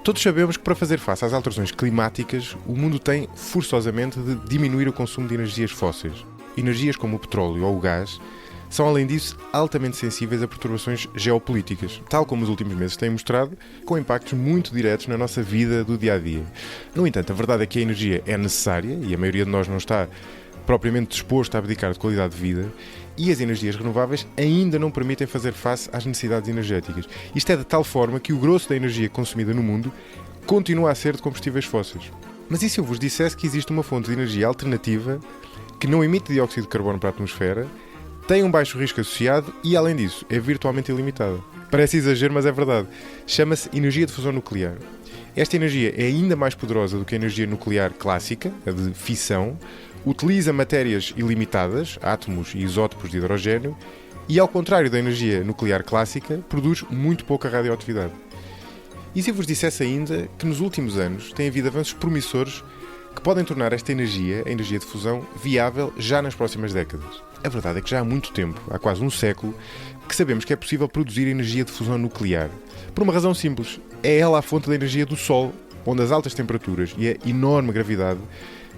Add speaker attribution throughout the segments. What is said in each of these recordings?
Speaker 1: Todos sabemos que para fazer face às alterações climáticas, o mundo tem forçosamente de diminuir o consumo de energias fósseis. Energias como o petróleo ou o gás são, além disso, altamente sensíveis a perturbações geopolíticas, tal como os últimos meses têm mostrado, com impactos muito diretos na nossa vida do dia-a-dia. No entanto, a verdade é que a energia é necessária e a maioria de nós não está propriamente disposto a abdicar de qualidade de vida, e as energias renováveis ainda não permitem fazer face às necessidades energéticas. Isto é de tal forma que o grosso da energia consumida no mundo continua a ser de combustíveis fósseis. Mas e se eu vos dissesse que existe uma fonte de energia alternativa que não emite dióxido de carbono para a atmosfera, tem um baixo risco associado e, além disso, é virtualmente ilimitada? Parece exagero, mas é verdade. Chama-se energia de fusão nuclear. Esta energia é ainda mais poderosa do que a energia nuclear clássica, a de fissão, utiliza matérias ilimitadas, átomos e isótopos de hidrogênio, e, ao contrário da energia nuclear clássica, produz muito pouca radioatividade. E se eu vos dissesse ainda que nos últimos anos tem havido avanços promissores que podem tornar esta energia, a energia de fusão, viável já nas próximas décadas? A verdade é que já há muito tempo, há quase um século, que sabemos que é possível produzir energia de fusão nuclear. Por uma razão simples, é ela a fonte da energia do Sol, onde as altas temperaturas e a enorme gravidade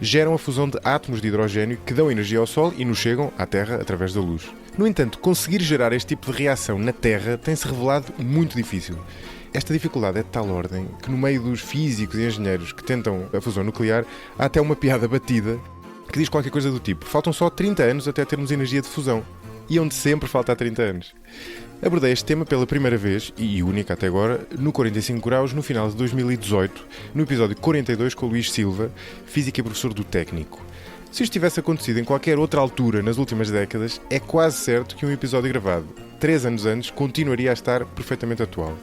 Speaker 1: geram a fusão de átomos de hidrogênio que dão energia ao Sol e nos chegam à Terra através da luz. No entanto, conseguir gerar este tipo de reação na Terra tem-se revelado muito difícil. Esta dificuldade é de tal ordem que, no meio dos físicos e engenheiros que tentam a fusão nuclear, há até uma piada batida que diz qualquer coisa do tipo: faltam só 30 anos até termos energia de fusão. E onde sempre falta há 30 anos. Abordei este tema pela primeira vez, e única até agora, no 45 Graus, no final de 2018, no episódio 42 com o Luís Silva, físico e professor do Técnico. Se isto tivesse acontecido em qualquer outra altura nas últimas décadas, é quase certo que um episódio gravado 3 anos antes continuaria a estar perfeitamente atual.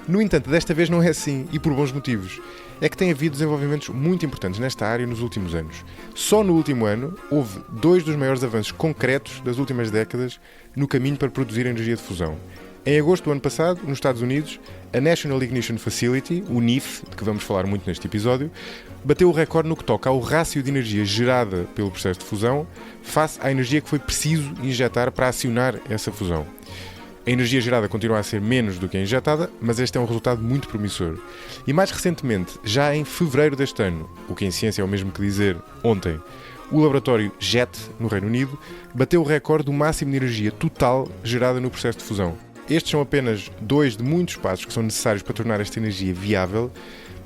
Speaker 1: No entanto, desta vez não é assim, e por bons motivos. É que tem havido desenvolvimentos muito importantes nesta área nos últimos anos. Só no último ano, houve 2 dos maiores avanços concretos das últimas décadas no caminho para produzir energia de fusão. Em agosto do ano passado, nos Estados Unidos, a National Ignition Facility, o NIF, de que vamos falar muito neste episódio, bateu o recorde no que toca ao rácio de energia gerada pelo processo de fusão face à energia que foi preciso injetar para acionar essa fusão. A energia gerada continua a ser menos do que a injetada, mas este é um resultado muito promissor. E mais recentemente, já em fevereiro deste ano, o que em ciência é o mesmo que dizer ontem, o laboratório JET, no Reino Unido, bateu o recorde do máximo de energia total gerada no processo de fusão. Estes são apenas 2 de muitos passos que são necessários para tornar esta energia viável,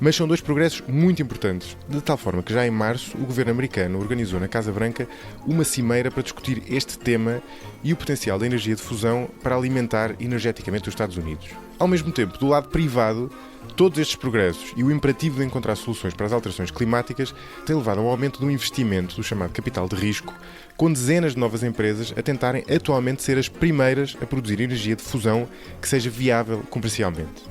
Speaker 1: mas são 2 progressos muito importantes, de tal forma que já em março o governo americano organizou na Casa Branca uma cimeira para discutir este tema e o potencial da energia de fusão para alimentar energeticamente os Estados Unidos. Ao mesmo tempo, do lado privado, todos estes progressos e o imperativo de encontrar soluções para as alterações climáticas têm levado ao aumento do investimento do chamado capital de risco, com dezenas de novas empresas a tentarem atualmente ser as primeiras a produzir energia de fusão que seja viável comercialmente.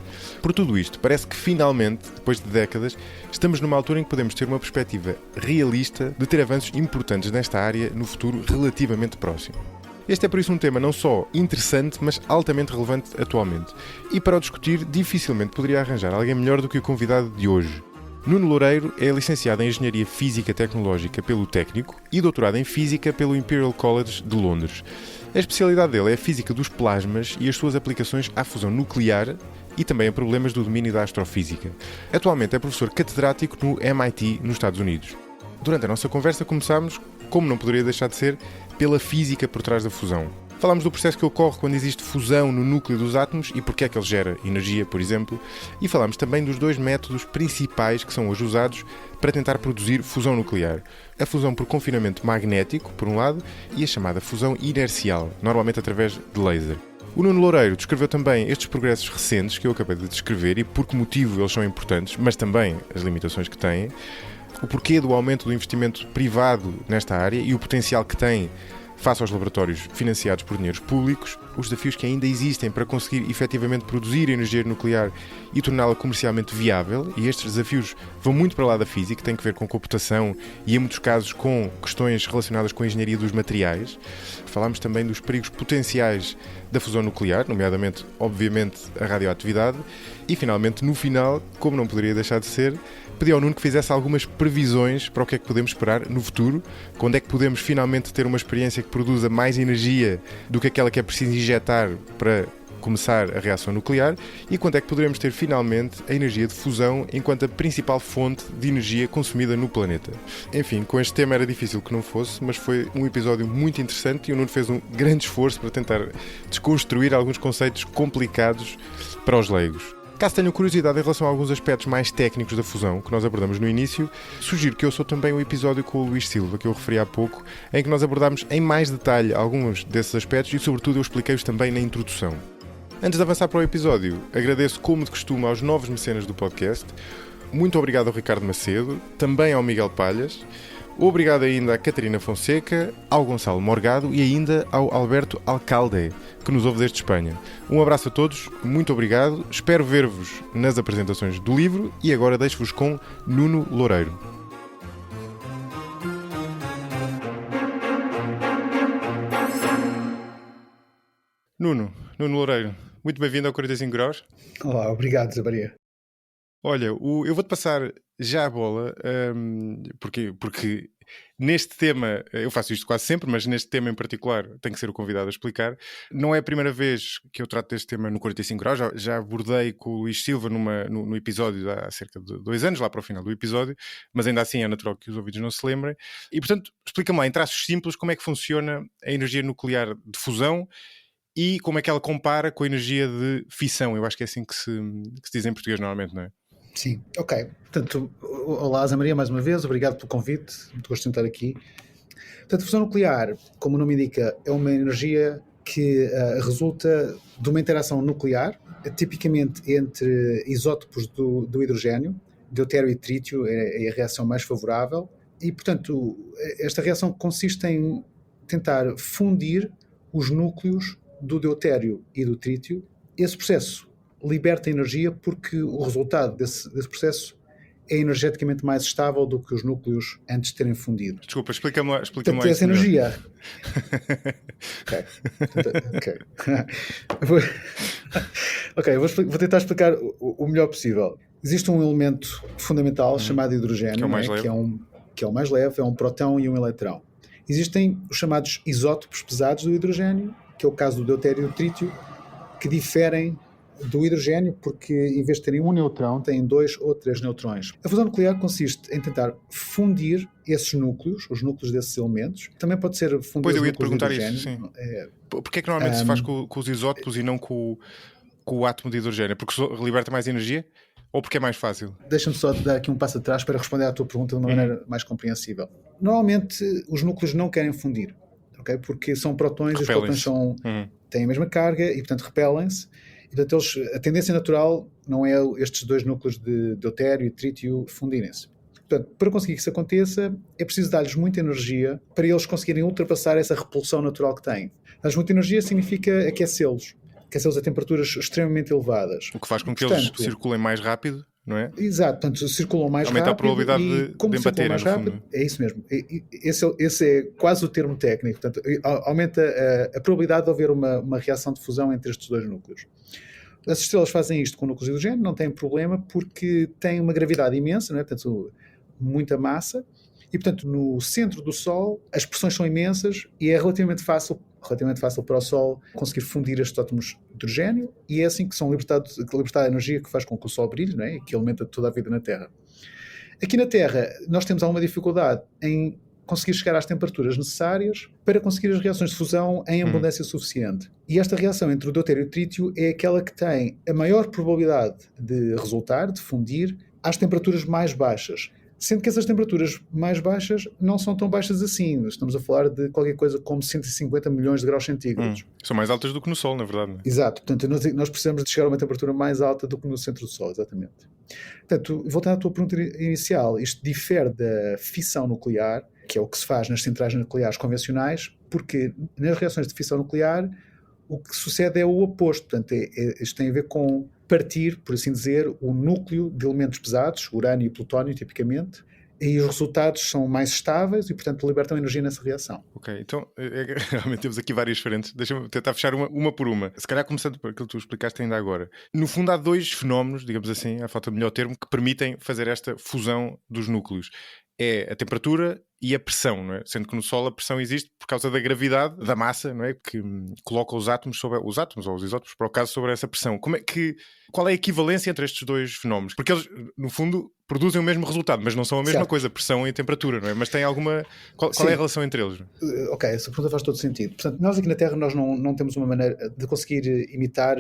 Speaker 1: Por tudo isto, parece que finalmente, depois de décadas, estamos numa altura em que podemos ter uma perspectiva realista de ter avanços importantes nesta área no futuro relativamente próximo. Este é por isso um tema não só interessante, mas altamente relevante atualmente. E para o discutir, dificilmente poderia arranjar alguém melhor do que o convidado de hoje. Nuno Loureiro é licenciado em Engenharia Física Tecnológica pelo Técnico e doutorado em Física pelo Imperial College de Londres. A especialidade dele é a Física dos Plasmas e as suas aplicações à fusão nuclear e também a problemas do domínio da astrofísica. Atualmente é professor catedrático no MIT, nos Estados Unidos. Durante a nossa conversa começámos, como não poderia deixar de ser, pela física por trás da fusão. Falámos do processo que ocorre quando existe fusão no núcleo dos átomos e porque é que ele gera energia, por exemplo, e falámos também dos 2 métodos principais que são hoje usados para tentar produzir fusão nuclear. A fusão por confinamento magnético, por um lado, e a chamada fusão inercial, normalmente através de laser. O Nuno Loureiro descreveu também estes progressos recentes que eu acabei de descrever e por que motivo eles são importantes, mas também as limitações que têm, o porquê do aumento do investimento privado nesta área e o potencial que tem face aos laboratórios financiados por dinheiros públicos, os desafios que ainda existem para conseguir efetivamente produzir energia nuclear e torná-la comercialmente viável, e estes desafios vão muito para lá da física, têm que ver com computação e, em muitos casos, com questões relacionadas com a engenharia dos materiais. Falámos também dos perigos potenciais da fusão nuclear, nomeadamente, obviamente, a radioatividade, e, finalmente, no final, como não poderia deixar de ser, pedi ao Nuno que fizesse algumas previsões para o que é que podemos esperar no futuro, quando é que podemos finalmente ter uma experiência que produza mais energia do que aquela que é preciso injetar para começar a reação nuclear e quando é que poderemos ter finalmente a energia de fusão enquanto a principal fonte de energia consumida no planeta. Enfim, com este tema era difícil que não fosse, mas foi um episódio muito interessante e o Nuno fez um grande esforço para tentar desconstruir alguns conceitos complicados para os leigos. Caso tenham curiosidade em relação a alguns aspectos mais técnicos da fusão que nós abordamos no início, sugiro que ouçam também o episódio com o Luís Silva, que eu referi há pouco, em que nós abordámos em mais detalhe alguns desses aspectos e, sobretudo, eu expliquei-os também na introdução. Antes de avançar para o episódio, agradeço, como de costume, aos novos mecenas do podcast. Muito obrigado ao Ricardo Macedo, também ao Miguel Palhas. Obrigado ainda à Catarina Fonseca, ao Gonçalo Morgado e ainda ao Alberto Alcalde, que nos ouve desde Espanha. Um abraço a todos, muito obrigado, espero ver-vos nas apresentações do livro e agora deixo-vos com Nuno Loureiro. Nuno Loureiro, muito bem-vindo ao 45 Graus.
Speaker 2: Olá, obrigado, Zé Maria.
Speaker 1: Olha, eu vou-te passar já a bola, porque neste tema, eu faço isto quase sempre, mas neste tema em particular tem que ser o convidado a explicar. Não é a primeira vez que eu trato deste tema no 45 graus, já abordei com o Luís Silva no episódio há cerca de 2 anos, lá para o final do episódio, mas ainda assim é natural que os ouvidos não se lembrem. E, portanto, explica-me lá, em traços simples, como é que funciona a energia nuclear de fusão e como é que ela compara com a energia de fissão. Eu acho que é assim que se diz em português normalmente, não é?
Speaker 2: Sim, ok. Portanto, olá, Zé Maria, mais uma vez, obrigado pelo convite, muito gosto de estar aqui. Portanto, a fusão nuclear, como o nome indica, é uma energia que resulta de uma interação nuclear, tipicamente entre isótopos do hidrogênio, deutério e trítio é a reação mais favorável, e, portanto, esta reação consiste em tentar fundir os núcleos do deutério e do trítio. Esse processo liberta energia porque o resultado desse processo é energeticamente mais estável do que os núcleos antes de terem fundido.
Speaker 1: Desculpa, explica-me lá
Speaker 2: Portanto,
Speaker 1: isso
Speaker 2: essa energia... Ok, vou tentar explicar o melhor possível. Existe um elemento fundamental chamado hidrogênio, que é o mais leve, é um próton e um eletrão. Existem os chamados isótopos pesados do hidrogênio, que é o caso do deutério e do trítio, que diferem do hidrogênio porque, em vez de terem um neutrão, têm 2 ou 3 neutrões. A fusão nuclear consiste em tentar fundir esses núcleos, os núcleos desses elementos. Também pode ser fundir
Speaker 1: pois
Speaker 2: os
Speaker 1: eu ia te
Speaker 2: núcleos
Speaker 1: perguntar
Speaker 2: de hidrogênio.
Speaker 1: isso, sim. Porquê é que normalmente se faz com os isótopos e não com o átomo de hidrogênio? Porque liberta mais energia ou porque é mais fácil?
Speaker 2: Deixa-me só dar aqui um passo atrás para responder à tua pergunta de uma maneira mais compreensível. Normalmente os núcleos não querem fundir, okay? Porque são prótons e os prótons têm a mesma carga e, portanto, repelem-se. E, portanto, a tendência natural não é estes 2 núcleos de deutério e trítio fundirem-se. Portanto, para conseguir que isso aconteça, é preciso dar-lhes muita energia para eles conseguirem ultrapassar essa repulsão natural que têm. Dar-lhes muita energia significa aquecê-los a temperaturas extremamente elevadas.
Speaker 1: O que faz com que eles circulem mais rápido, não é?
Speaker 2: Exato, portanto, circulam mais
Speaker 1: rápido. Aumenta a probabilidade de embaterem
Speaker 2: mais rápido, é isso mesmo. Esse é quase o termo técnico. Portanto, aumenta a probabilidade de haver uma reação de fusão entre estes 2 núcleos. As estrelas fazem isto com núcleos de hidrogênio, não têm problema porque têm uma gravidade imensa, não é? Portanto, muita massa, e, portanto, no centro do Sol as pressões são imensas e é relativamente fácil para o Sol conseguir fundir estes átomos de hidrogênio, e é assim que são libertada a energia que faz com que o Sol brilhe, não é? E que alimenta toda a vida na Terra. Aqui na Terra nós temos alguma dificuldade em conseguir chegar às temperaturas necessárias para conseguir as reações de fusão em abundância suficiente. E esta reação entre o deutério e o trítio é aquela que tem a maior probabilidade de resultar, de fundir, às temperaturas mais baixas. Sendo que essas temperaturas mais baixas não são tão baixas assim. Estamos a falar de qualquer coisa como 150 milhões de graus centígrados.
Speaker 1: São mais altas do que no Sol, na verdade. Não é?
Speaker 2: Exato. Portanto, nós precisamos de chegar a uma temperatura mais alta do que no centro do Sol, exatamente. Portanto, voltando à tua pergunta inicial, isto difere da fissão nuclear, que é o que se faz nas centrais nucleares convencionais, porque nas reações de fissão nuclear o que sucede é o oposto. Portanto, isto tem a ver com partir, por assim dizer, o núcleo de elementos pesados, urânio e plutónio, tipicamente, e os resultados são mais estáveis e, portanto, libertam energia nessa reação.
Speaker 1: Ok, então, realmente temos aqui várias frentes. Deixa-me tentar fechar uma por uma. Se calhar começando por aquilo que tu explicaste ainda agora. No fundo, há 2 fenómenos, digamos assim, à falta de melhor termo, que permitem fazer esta fusão dos núcleos. É a temperatura e a pressão, não é? Sendo que no Sol a pressão existe por causa da gravidade, da massa, não é? Que coloca os átomos ou os isótopos, para o caso, sobre essa pressão. Qual é a equivalência entre estes dois fenómenos? Porque eles, no fundo, produzem o mesmo resultado, mas não são a mesma coisa, pressão e temperatura, não é? Mas tem alguma... Qual é a relação entre eles?
Speaker 2: Ok, essa pergunta faz todo sentido. Portanto, nós aqui na Terra nós não temos uma maneira de conseguir imitar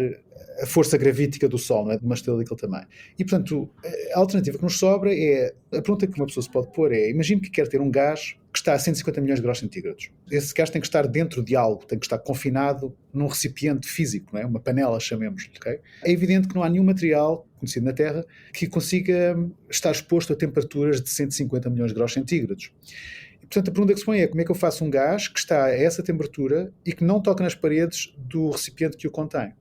Speaker 2: a força gravítica do Sol, não é? De uma estrela daquele tamanho. E, portanto, a alternativa que nos sobra é... A pergunta que uma pessoa se pode pôr é: imagine que quer ter um gás que está a 150 milhões de graus centígrados. Esse gás tem que estar dentro de algo, tem que estar confinado num recipiente físico, não é? Uma panela, chamemos-lhe, ok? É evidente que não há nenhum material conhecido na Terra que consiga estar exposto a temperaturas de 150 milhões de graus centígrados. E, portanto, a pergunta que se põe é: como é que eu faço um gás que está a essa temperatura e que não toca nas paredes do recipiente que o contém?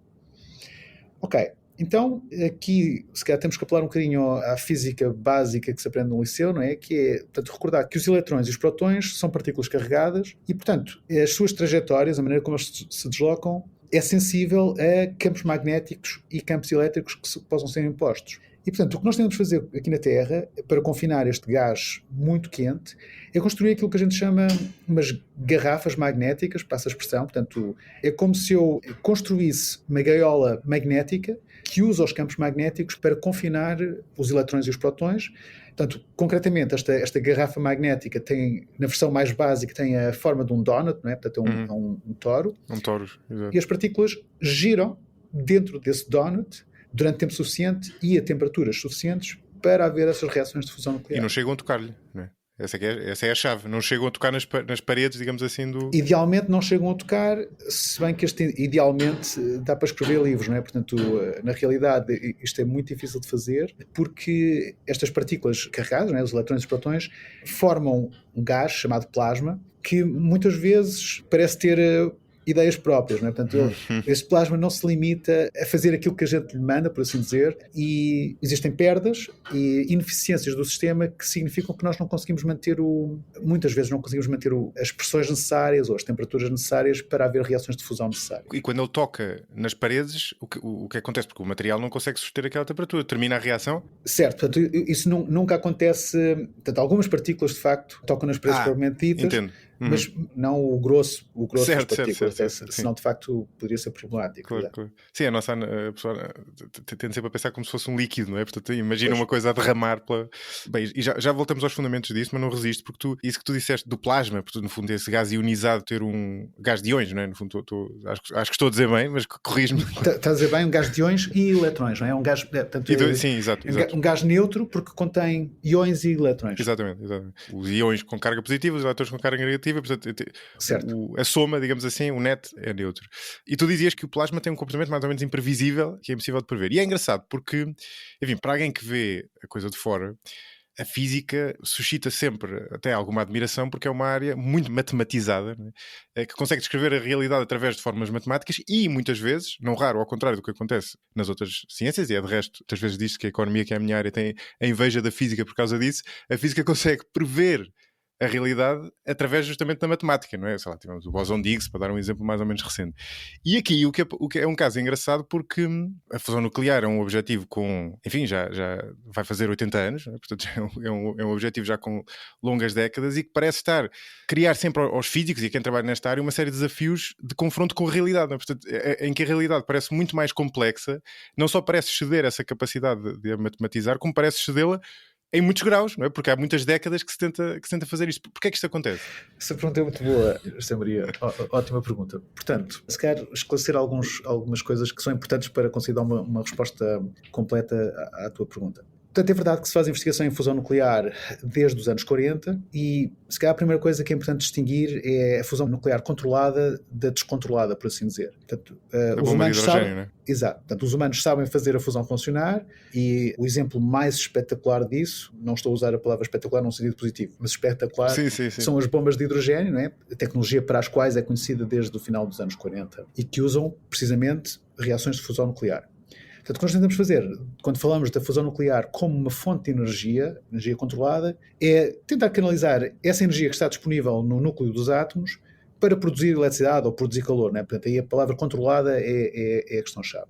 Speaker 2: Ok, então aqui se calhar temos que apelar um bocadinho à física básica que se aprende no liceu, não é? Que é, portanto, recordar que os eletrões e os prótons são partículas carregadas e, portanto, as suas trajetórias, a maneira como eles se deslocam, é sensível a campos magnéticos e campos elétricos que possam ser impostos. E, portanto, o que nós temos de fazer aqui na Terra, para confinar este gás muito quente, é construir aquilo que a gente chama umas garrafas magnéticas, passa a expressão. Portanto, é como se eu construísse uma gaiola magnética que usa os campos magnéticos para confinar os eletrões e os prótons. Portanto, concretamente, esta garrafa magnética tem, na versão mais básica, tem a forma de um donut, não é? Portanto, é um toro.
Speaker 1: Um toro, exato.
Speaker 2: E as partículas giram dentro desse donut durante tempo suficiente e a temperaturas suficientes para haver essas reações de fusão nuclear.
Speaker 1: E não chegam a tocar-lhe, não é? Essa é a chave. Não chegam a tocar nas paredes, digamos assim, do...
Speaker 2: Idealmente não chegam a tocar, se bem que idealmente dá para escrever livros, não é? Portanto, na realidade, isto é muito difícil de fazer, porque estas partículas carregadas, não é? Os eletrões e os prótons, formam um gás chamado plasma, que muitas vezes parece ter ideias próprias, não é? Portanto, esse plasma não se limita a fazer aquilo que a gente lhe manda, por assim dizer, e existem perdas e ineficiências do sistema que significam que nós não conseguimos manter muitas vezes não conseguimos manter as pressões necessárias ou as temperaturas necessárias para haver reações de fusão necessárias.
Speaker 1: E quando ele toca nas paredes, o que acontece? Porque o material não consegue suster aquela temperatura, termina a reação?
Speaker 2: Certo, portanto, isso nunca acontece. Portanto, algumas partículas, de facto, tocam nas paredes propriamente ditas.
Speaker 1: Entendo.
Speaker 2: Mas não o grosso
Speaker 1: certo,
Speaker 2: das partículas,
Speaker 1: certo,
Speaker 2: senão de facto poderia ser problemático.
Speaker 1: Claro. Sim, a pessoa tende sempre a pensar como se fosse um líquido, não é? Portanto, imagina uma coisa a derramar pela... Bem, e já voltamos aos fundamentos disso, mas não resisto, porque isso que tu disseste do plasma, porque no fundo esse gás ionizado ter um gás de íons, não é? No fundo, acho que estou a dizer bem, mas corrijo-me.
Speaker 2: Estás a dizer bem, um gás de íons e eletrões, não é? Um gás, portanto,
Speaker 1: sim, exato.
Speaker 2: Um gás neutro porque contém íons e eletrões.
Speaker 1: Exatamente. Os íons com carga positiva, os eletrões com carga negativa, portanto...
Speaker 2: Certo.
Speaker 1: A soma, digamos assim, o net é neutro. E tu dizias que o plasma tem um comportamento mais ou menos imprevisível, que é impossível de prever. E é engraçado porque, enfim, para alguém que vê a coisa de fora, a física suscita sempre até alguma admiração, porque é uma área muito matematizada, né? Que consegue descrever a realidade através de formas matemáticas e, muitas vezes, não raro, ao contrário do que acontece nas outras ciências, e é de resto, muitas vezes diz que a economia, que é a minha área, tem a inveja da física por causa disso, a física consegue prever a realidade através justamente da matemática, não é? Sei lá, tivemos o bóson de Higgs, para dar um exemplo mais ou menos recente. E aqui o que é um caso engraçado, porque a fusão nuclear é um objetivo com, enfim, já vai fazer 80 anos, não é? Portanto é um objetivo já com longas décadas e que parece criar sempre aos físicos e a quem trabalha nesta área uma série de desafios de confronto com a realidade, não é? Portanto, em que a realidade parece muito mais complexa, não só parece exceder essa capacidade de a matematizar, como parece excedê-la em muitos graus, não é? Porque há muitas décadas que se tenta fazer isto. Porquê é que isto acontece?
Speaker 2: Essa pergunta é muito boa, José Maria. Ótima pergunta. Portanto, se calhar esclarecer algumas coisas que são importantes para conseguir dar uma resposta completa à tua pergunta. Portanto, é verdade que se faz investigação em fusão nuclear desde os anos 40 e, se calhar, a primeira coisa que é importante distinguir é a fusão nuclear controlada da descontrolada, por assim dizer. Portanto, os humanos sabem, né? Exato. Portanto, os humanos sabem fazer a fusão funcionar e o exemplo mais espetacular disso, não estou a usar a palavra espetacular num sentido positivo, mas espetacular,
Speaker 1: sim.
Speaker 2: são as bombas de hidrogênio, não é? A tecnologia para as quais é conhecida desde o final dos anos 40 e que usam, precisamente, reações de fusão nuclear. Portanto, o que nós tentamos fazer, quando falamos da fusão nuclear como uma fonte de energia controlada, é tentar canalizar essa energia que está disponível no núcleo dos átomos para produzir eletricidade ou produzir calor, né? Portanto, aí a palavra controlada é a questão-chave.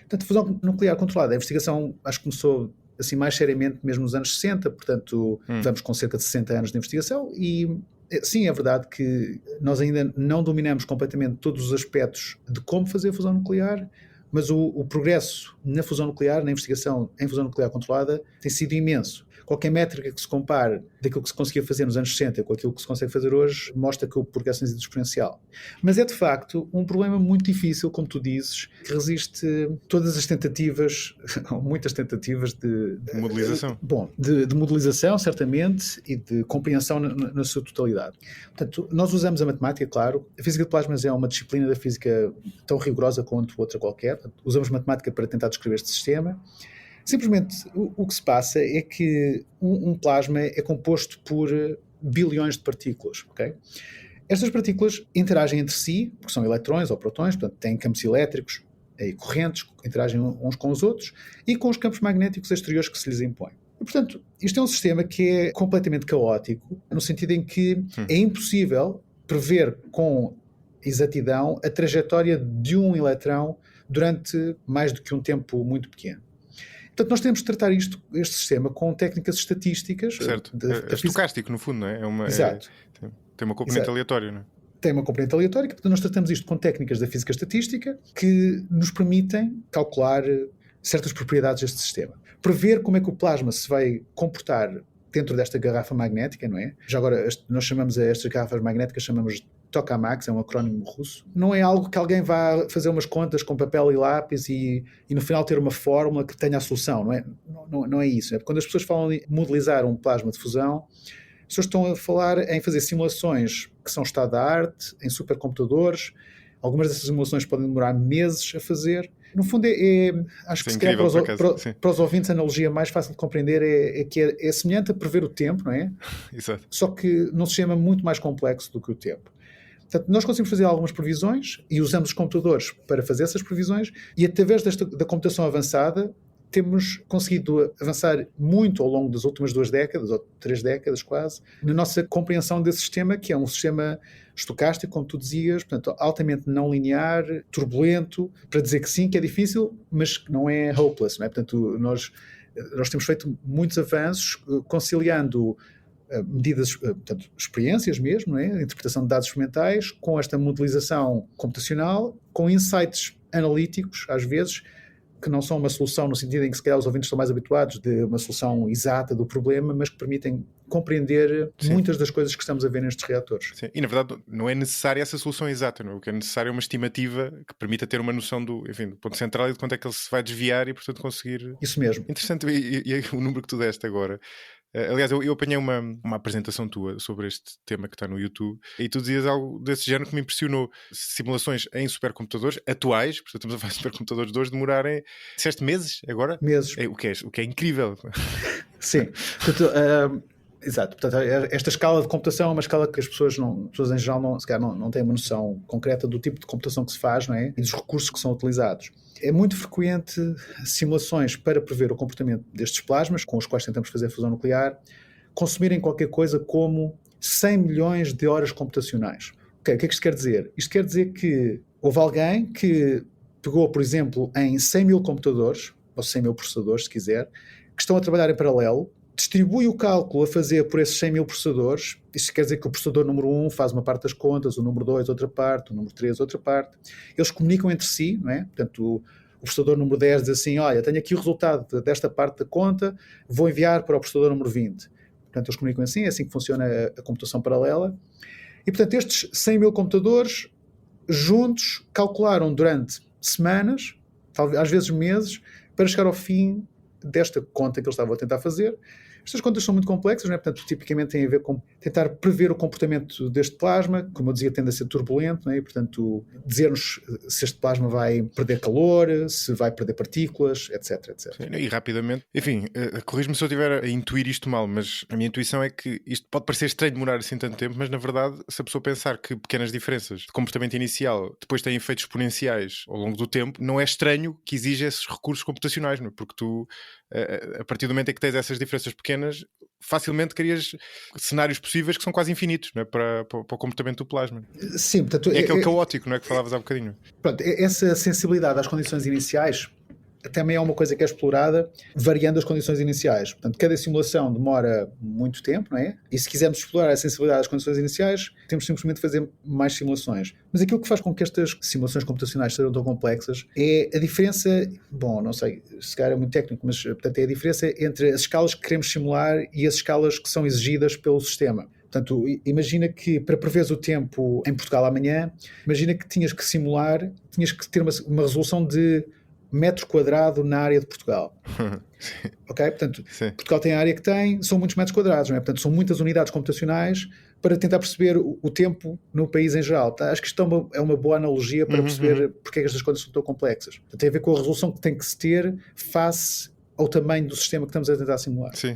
Speaker 2: Portanto, a fusão nuclear controlada, a investigação acho que começou a assim mais seriamente mesmo nos anos 60, portanto vamos com cerca de 60 anos de investigação e sim, é verdade que nós ainda não dominamos completamente todos os aspectos de como fazer a fusão nuclear, mas o progresso na fusão nuclear, na investigação em fusão nuclear controlada, tem sido imenso. Qualquer métrica que se compare daquilo que se conseguia fazer nos anos 60 com aquilo que se consegue fazer hoje mostra que o progresso tem sido exponencial. Mas é de facto um problema muito difícil, como tu dizes, que resiste todas as tentativas, muitas tentativas de
Speaker 1: modelização.
Speaker 2: De modelização, certamente, e de compreensão na sua totalidade. Portanto, nós usamos a matemática, claro. A física de plasmas é uma disciplina da física tão rigorosa quanto outra qualquer. Portanto, usamos matemática para tentar descrever este sistema. Simplesmente o que se passa é que um plasma é composto por bilhões de partículas, ok? Estas partículas interagem entre si, porque são eletrões ou protões, portanto têm campos elétricos e correntes, interagem uns com os outros, e com os campos magnéticos exteriores que se lhes impõem. E, portanto, isto é um sistema que é completamente caótico, no sentido em que é impossível prever com exatidão a trajetória de um eletrão durante mais do que um tempo muito pequeno. Portanto, nós temos de tratar este sistema com técnicas estatísticas.
Speaker 1: Certo. É estocástico, no fundo, não é?
Speaker 2: Exato.
Speaker 1: Tem uma componente aleatória, não é?
Speaker 2: Tem uma componente aleatória, portanto, nós tratamos isto com técnicas da física estatística que nos permitem calcular certas propriedades deste sistema. Prever como é que o plasma se vai comportar dentro desta garrafa magnética, não é? Já agora, nós chamamos a estas garrafas magnéticas, chamamos de tokamaks, é um acrónimo russo. Não é algo que alguém vá fazer umas contas com papel e lápis e no final ter uma fórmula que tenha a solução, não é? Não é isso. É? Quando as pessoas falam de modelizar um plasma de fusão, as pessoas estão a falar em fazer simulações que são estado da arte, em supercomputadores. Algumas dessas simulações podem demorar meses a fazer. No fundo, acho que se calhar para os ouvintes a analogia mais fácil de compreender é que é semelhante a prever o tempo, não é?
Speaker 1: Exato.
Speaker 2: Só que num sistema muito mais complexo do que o tempo. Portanto, nós conseguimos fazer algumas previsões e usamos os computadores para fazer essas previsões e através da computação avançada temos conseguido avançar muito ao longo das últimas 2 décadas, ou 3 décadas quase, na nossa compreensão desse sistema, que é um sistema estocástico, como tu dizias, portanto, altamente não linear, turbulento, para dizer que sim, que é difícil, mas que não é hopeless, não é? Portanto, nós temos feito muitos avanços conciliando medidas, portanto, experiências mesmo, não é? Interpretação de dados experimentais, com esta modelização computacional, com insights analíticos, às vezes, que não são uma solução no sentido em que se calhar os ouvintes estão mais habituados de uma solução exata do problema, mas que permitem compreender muitas das coisas que estamos a ver nestes reatores.
Speaker 1: Sim. E na verdade não é necessária essa solução exata, não é? O que é necessário é uma estimativa que permita ter uma noção do ponto central e de quanto é que ele se vai desviar e portanto conseguir...
Speaker 2: Isso mesmo.
Speaker 1: Interessante, e o número que tu deste agora. Aliás, eu apanhei uma apresentação tua sobre este tema que está no YouTube e tu dizias algo desse género que me impressionou. Simulações em supercomputadores atuais, portanto estamos a falar de supercomputadores de hoje, demorarem, disseste meses agora?
Speaker 2: Meses.
Speaker 1: O que é incrível.
Speaker 2: Sim. Portanto, exato. Portanto, esta escala de computação é uma escala que as pessoas em geral não têm uma noção concreta do tipo de computação que se faz, não é? E dos recursos que são utilizados. É muito frequente simulações para prever o comportamento destes plasmas, com os quais tentamos fazer a fusão nuclear, consumirem qualquer coisa como 100 milhões de horas computacionais. Okay, o que é que isto quer dizer? Isto quer dizer que houve alguém que pegou, por exemplo, em 100 mil computadores, ou 100 mil processadores, se quiser, que estão a trabalhar em paralelo, distribui o cálculo a fazer por esses 100 mil processadores. Isto quer dizer que o processador número 1 faz uma parte das contas, o número 2 outra parte, o número 3 outra parte. Eles comunicam entre si, não é? Portanto, o processador número 10 diz assim, olha, tenho aqui o resultado desta parte da conta, vou enviar para o processador número 20. Portanto, eles comunicam assim, é assim que funciona a computação paralela. E, portanto, estes 100 mil computadores juntos calcularam durante semanas, talvez às vezes meses, para chegar ao fim desta conta que eles estavam a tentar fazer. Estas contas são muito complexas, não é? Portanto, tipicamente tem a ver com tentar prever o comportamento deste plasma, como eu dizia, tende a ser turbulento, não é? E, portanto, dizer-nos se este plasma vai perder calor, se vai perder partículas, etc, etc.
Speaker 1: Sim, e rapidamente, enfim, corrijo-me se eu estiver a intuir isto mal, mas a minha intuição é que isto pode parecer estranho demorar assim tanto tempo, mas na verdade, se a pessoa pensar que pequenas diferenças de comportamento inicial depois têm efeitos exponenciais ao longo do tempo, não é estranho que exija esses recursos computacionais, não é? Porque tu, a partir do momento em que tens essas diferenças pequenas, facilmente crias cenários possíveis que são quase infinitos, não é? para o comportamento do plasma.
Speaker 2: Sim, portanto,
Speaker 1: é aquele caótico, não é? Que falavas há bocadinho.
Speaker 2: Pronto, essa sensibilidade às condições iniciais também é uma coisa que é explorada variando as condições iniciais. Portanto, cada simulação demora muito tempo, não é? E se quisermos explorar a sensibilidade das condições iniciais, temos simplesmente de fazer mais simulações. Mas aquilo que faz com que estas simulações computacionais sejam tão complexas é a diferença, bom, não sei, se calhar é muito técnico, mas portanto, é a diferença entre as escalas que queremos simular e as escalas que são exigidas pelo sistema. Portanto, imagina que para preveres o tempo em Portugal amanhã, imagina que tinhas que simular, tinhas que ter uma resolução de metro quadrado na área de Portugal. Ok? Portanto,
Speaker 1: Sim.
Speaker 2: Portugal tem a área que tem, são muitos metros quadrados, não é? Portanto, são muitas unidades computacionais para tentar perceber o tempo no país em geral. Tá? Acho que isto é uma boa analogia para perceber porque é que estas coisas são tão complexas. Portanto, tem a ver com a resolução que tem que se ter face ao tamanho do sistema que estamos a tentar simular.
Speaker 1: Sim,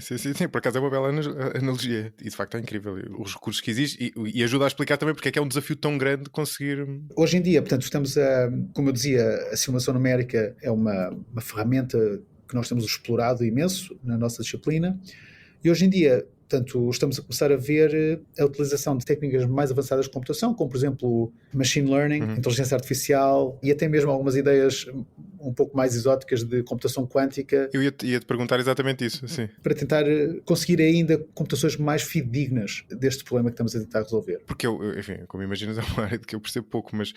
Speaker 1: por acaso é uma bela analogia e de facto é incrível os recursos que existem e ajuda a explicar também porque é que é um desafio tão grande conseguir...
Speaker 2: Hoje em dia, portanto, estamos como eu dizia, a simulação numérica é uma ferramenta que nós temos explorado imenso na nossa disciplina e hoje em dia, portanto, estamos a começar a ver a utilização de técnicas mais avançadas de computação, como por exemplo machine learning, inteligência artificial e até mesmo algumas ideias um pouco mais exóticas de computação quântica.
Speaker 1: Eu ia-te perguntar exatamente isso, sim.
Speaker 2: Para tentar conseguir ainda computações mais fidedignas deste problema que estamos a tentar resolver.
Speaker 1: Porque eu enfim, como imaginas, é uma área de que eu percebo pouco, mas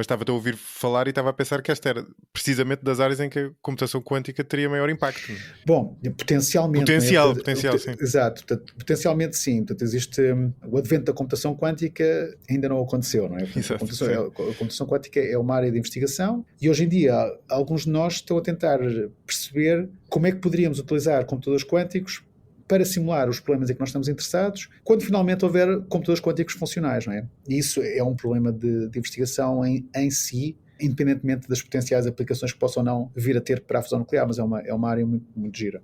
Speaker 1: estava-te a ouvir falar e estava a pensar que esta era precisamente das áreas em que a computação quântica teria maior impacto.
Speaker 2: Bom, potencialmente.
Speaker 1: Potencial, sim.
Speaker 2: Exato, potencialmente sim. Portanto, existe o advento da computação quântica ainda não aconteceu, não é? Portanto,
Speaker 1: Exato,
Speaker 2: a computação quântica é uma área de investigação e hoje em dia alguns de nós estão a tentar perceber como é que poderíamos utilizar computadores quânticos para simular os problemas em que nós estamos interessados quando finalmente houver computadores quânticos funcionais, não é? E isso é um problema de investigação em si, independentemente das potenciais aplicações que possam ou não vir a ter para a fusão nuclear, mas é uma área muito, muito gira.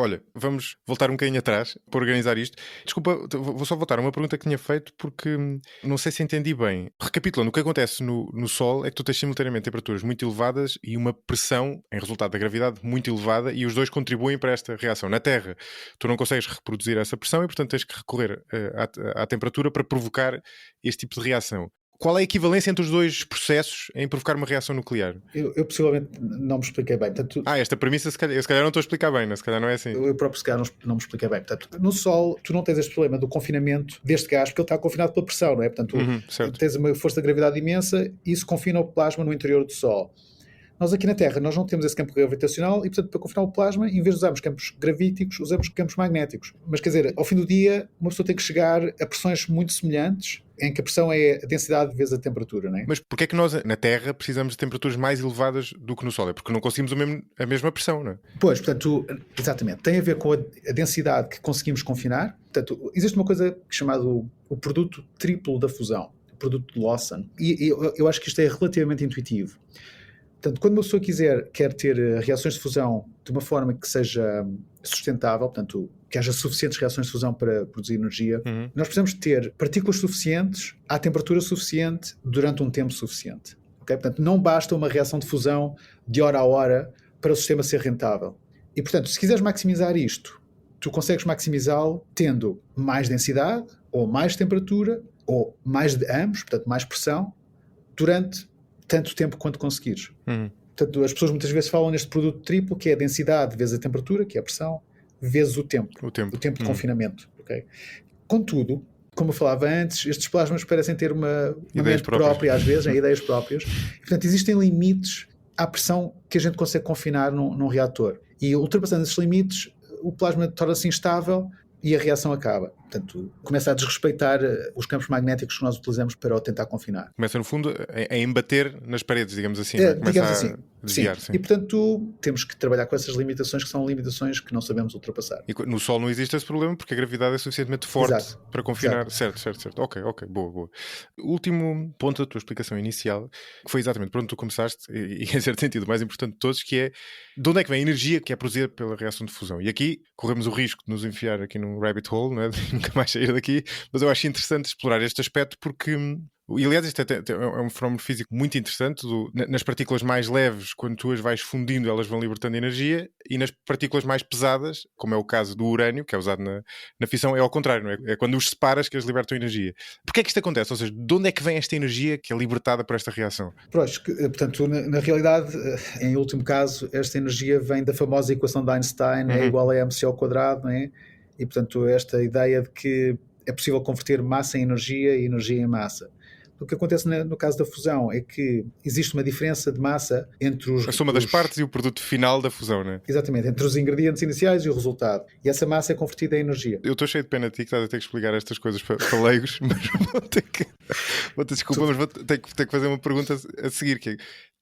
Speaker 1: Olha, vamos voltar um bocadinho atrás para organizar isto. Desculpa, vou só voltar a uma pergunta que tinha feito porque não sei se entendi bem. Recapitulando, o que acontece no Sol é que tu tens simultaneamente temperaturas muito elevadas e uma pressão, em resultado da gravidade, muito elevada e os dois contribuem para esta reação. Na Terra, tu não consegues reproduzir essa pressão e, portanto, tens que recorrer à temperatura para provocar este tipo de reação. Qual é a equivalência entre os dois processos em provocar uma reação nuclear?
Speaker 2: Eu possivelmente não me expliquei bem. Portanto,
Speaker 1: esta premissa, se calhar não estou a explicar bem, se calhar não é assim.
Speaker 2: Eu próprio, se calhar, não me expliquei bem. Portanto, no Sol, tu não tens este problema do confinamento deste gás, porque ele está confinado pela pressão, não é? Portanto, tens uma força de gravidade imensa e isso confina o plasma no interior do Sol. Nós aqui na Terra, nós não temos esse campo gravitacional e, portanto, para confinar o plasma, em vez de usarmos campos gravíticos, usamos campos magnéticos. Mas, quer dizer, ao fim do dia, uma pessoa tem que chegar a pressões muito semelhantes, em que a pressão é a densidade vezes a temperatura, não é?
Speaker 1: Mas porquê é que nós, na Terra, precisamos de temperaturas mais elevadas do que no Sol? É porque não conseguimos a mesma pressão, não é?
Speaker 2: Pois, portanto, exatamente. Tem a ver com a densidade que conseguimos confinar. Portanto, existe uma coisa chamada o produto triplo da fusão, o produto de Lawson. E eu acho que isto é relativamente intuitivo. Portanto, quando uma pessoa quer ter reações de fusão de uma forma que seja sustentável, portanto, que haja suficientes reações de fusão para produzir energia, nós precisamos ter partículas suficientes à temperatura suficiente durante um tempo suficiente. Okay? Portanto, não basta uma reação de fusão de hora a hora para o sistema ser rentável. E, portanto, se quiseres maximizar isto, tu consegues maximizá-lo tendo mais densidade, ou mais temperatura, ou mais de ambos, portanto, mais pressão, durante tanto tempo quanto conseguires. Portanto, as pessoas muitas vezes falam neste produto triplo, que é a densidade vezes a temperatura, que é a pressão, vezes o tempo de confinamento. Okay? Contudo, como eu falava antes, estes plasmas parecem ter uma mente própria, às vezes, ideias próprias. E, portanto, existem limites à pressão que a gente consegue confinar num reator. E ultrapassando esses limites, o plasma torna-se instável e a reação acaba. Portanto, começa a desrespeitar os campos magnéticos que nós utilizamos para o tentar confinar.
Speaker 1: Começa, no fundo, a embater nas paredes, digamos assim.
Speaker 2: Digamos assim. Desviar, sim. E, portanto, temos que trabalhar com essas limitações, que são limitações que não sabemos ultrapassar.
Speaker 1: E no Sol não existe esse problema porque a gravidade é suficientemente forte para confinar. Certo. Ok, boa. O último ponto da tua explicação inicial, que foi exatamente por onde tu começaste, e em certo sentido o mais importante de todos, que é de onde é que vem a energia que é produzida pela reação de fusão. E aqui corremos o risco de nos enfiar aqui num rabbit hole, não é? De nunca mais sair daqui, mas eu acho interessante explorar este aspecto porque E aliás, isto é um fenómeno físico muito interessante. Nas partículas mais leves, quando tu as vais fundindo, elas vão libertando energia, e nas partículas mais pesadas, como é o caso do urânio, que é usado na fissão, é ao contrário, não é? É quando os separas que eles libertam energia. Porquê é que isto acontece? Ou seja, de onde é que vem esta energia que é libertada por esta reação?
Speaker 2: Portanto, na realidade, em último caso, esta energia vem da famosa equação de Einstein, é igual a mc ao quadrado, não é? E, portanto, esta ideia de que é possível converter massa em energia e energia em massa. O que acontece no caso da fusão é que existe uma diferença de massa entre
Speaker 1: a soma das partes e o produto final da fusão, não é?
Speaker 2: Exatamente, entre os ingredientes iniciais e o resultado. E essa massa é convertida em energia.
Speaker 1: Eu estou cheio de pena de ti que estás a ter que explicar estas coisas para leigos, mas vou ter desculpa, mas vou ter que fazer uma pergunta a seguir, que é,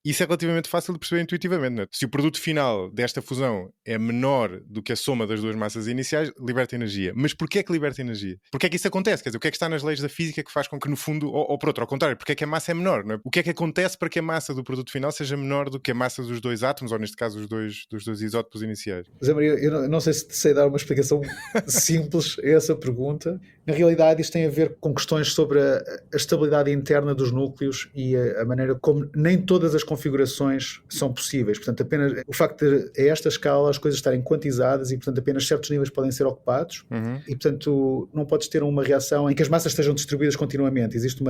Speaker 1: isso é relativamente fácil de perceber intuitivamente, não é? Se o produto final desta fusão é menor do que a soma das duas massas iniciais, liberta energia. Mas porquê é que liberta energia? Porquê é que isso acontece? Quer dizer, o que é que está nas leis da física que faz com que, no fundo, ou por outro, ao contrário, porquê é que a massa é menor, não é? O que é que acontece para que a massa do produto final seja menor do que a massa dos dois átomos, ou neste caso dos dois isótopos iniciais?
Speaker 2: Zé Maria, eu não sei se sei dar uma explicação simples a essa pergunta. Na realidade, isto tem a ver com questões sobre a estabilidade interna dos núcleos e a maneira como nem todas as configurações são possíveis. Portanto, apenas o facto de, a esta escala, as coisas estarem quantizadas e, portanto, apenas certos níveis podem ser ocupados. E, portanto, não podes ter uma reação em que as massas estejam distribuídas continuamente. Existe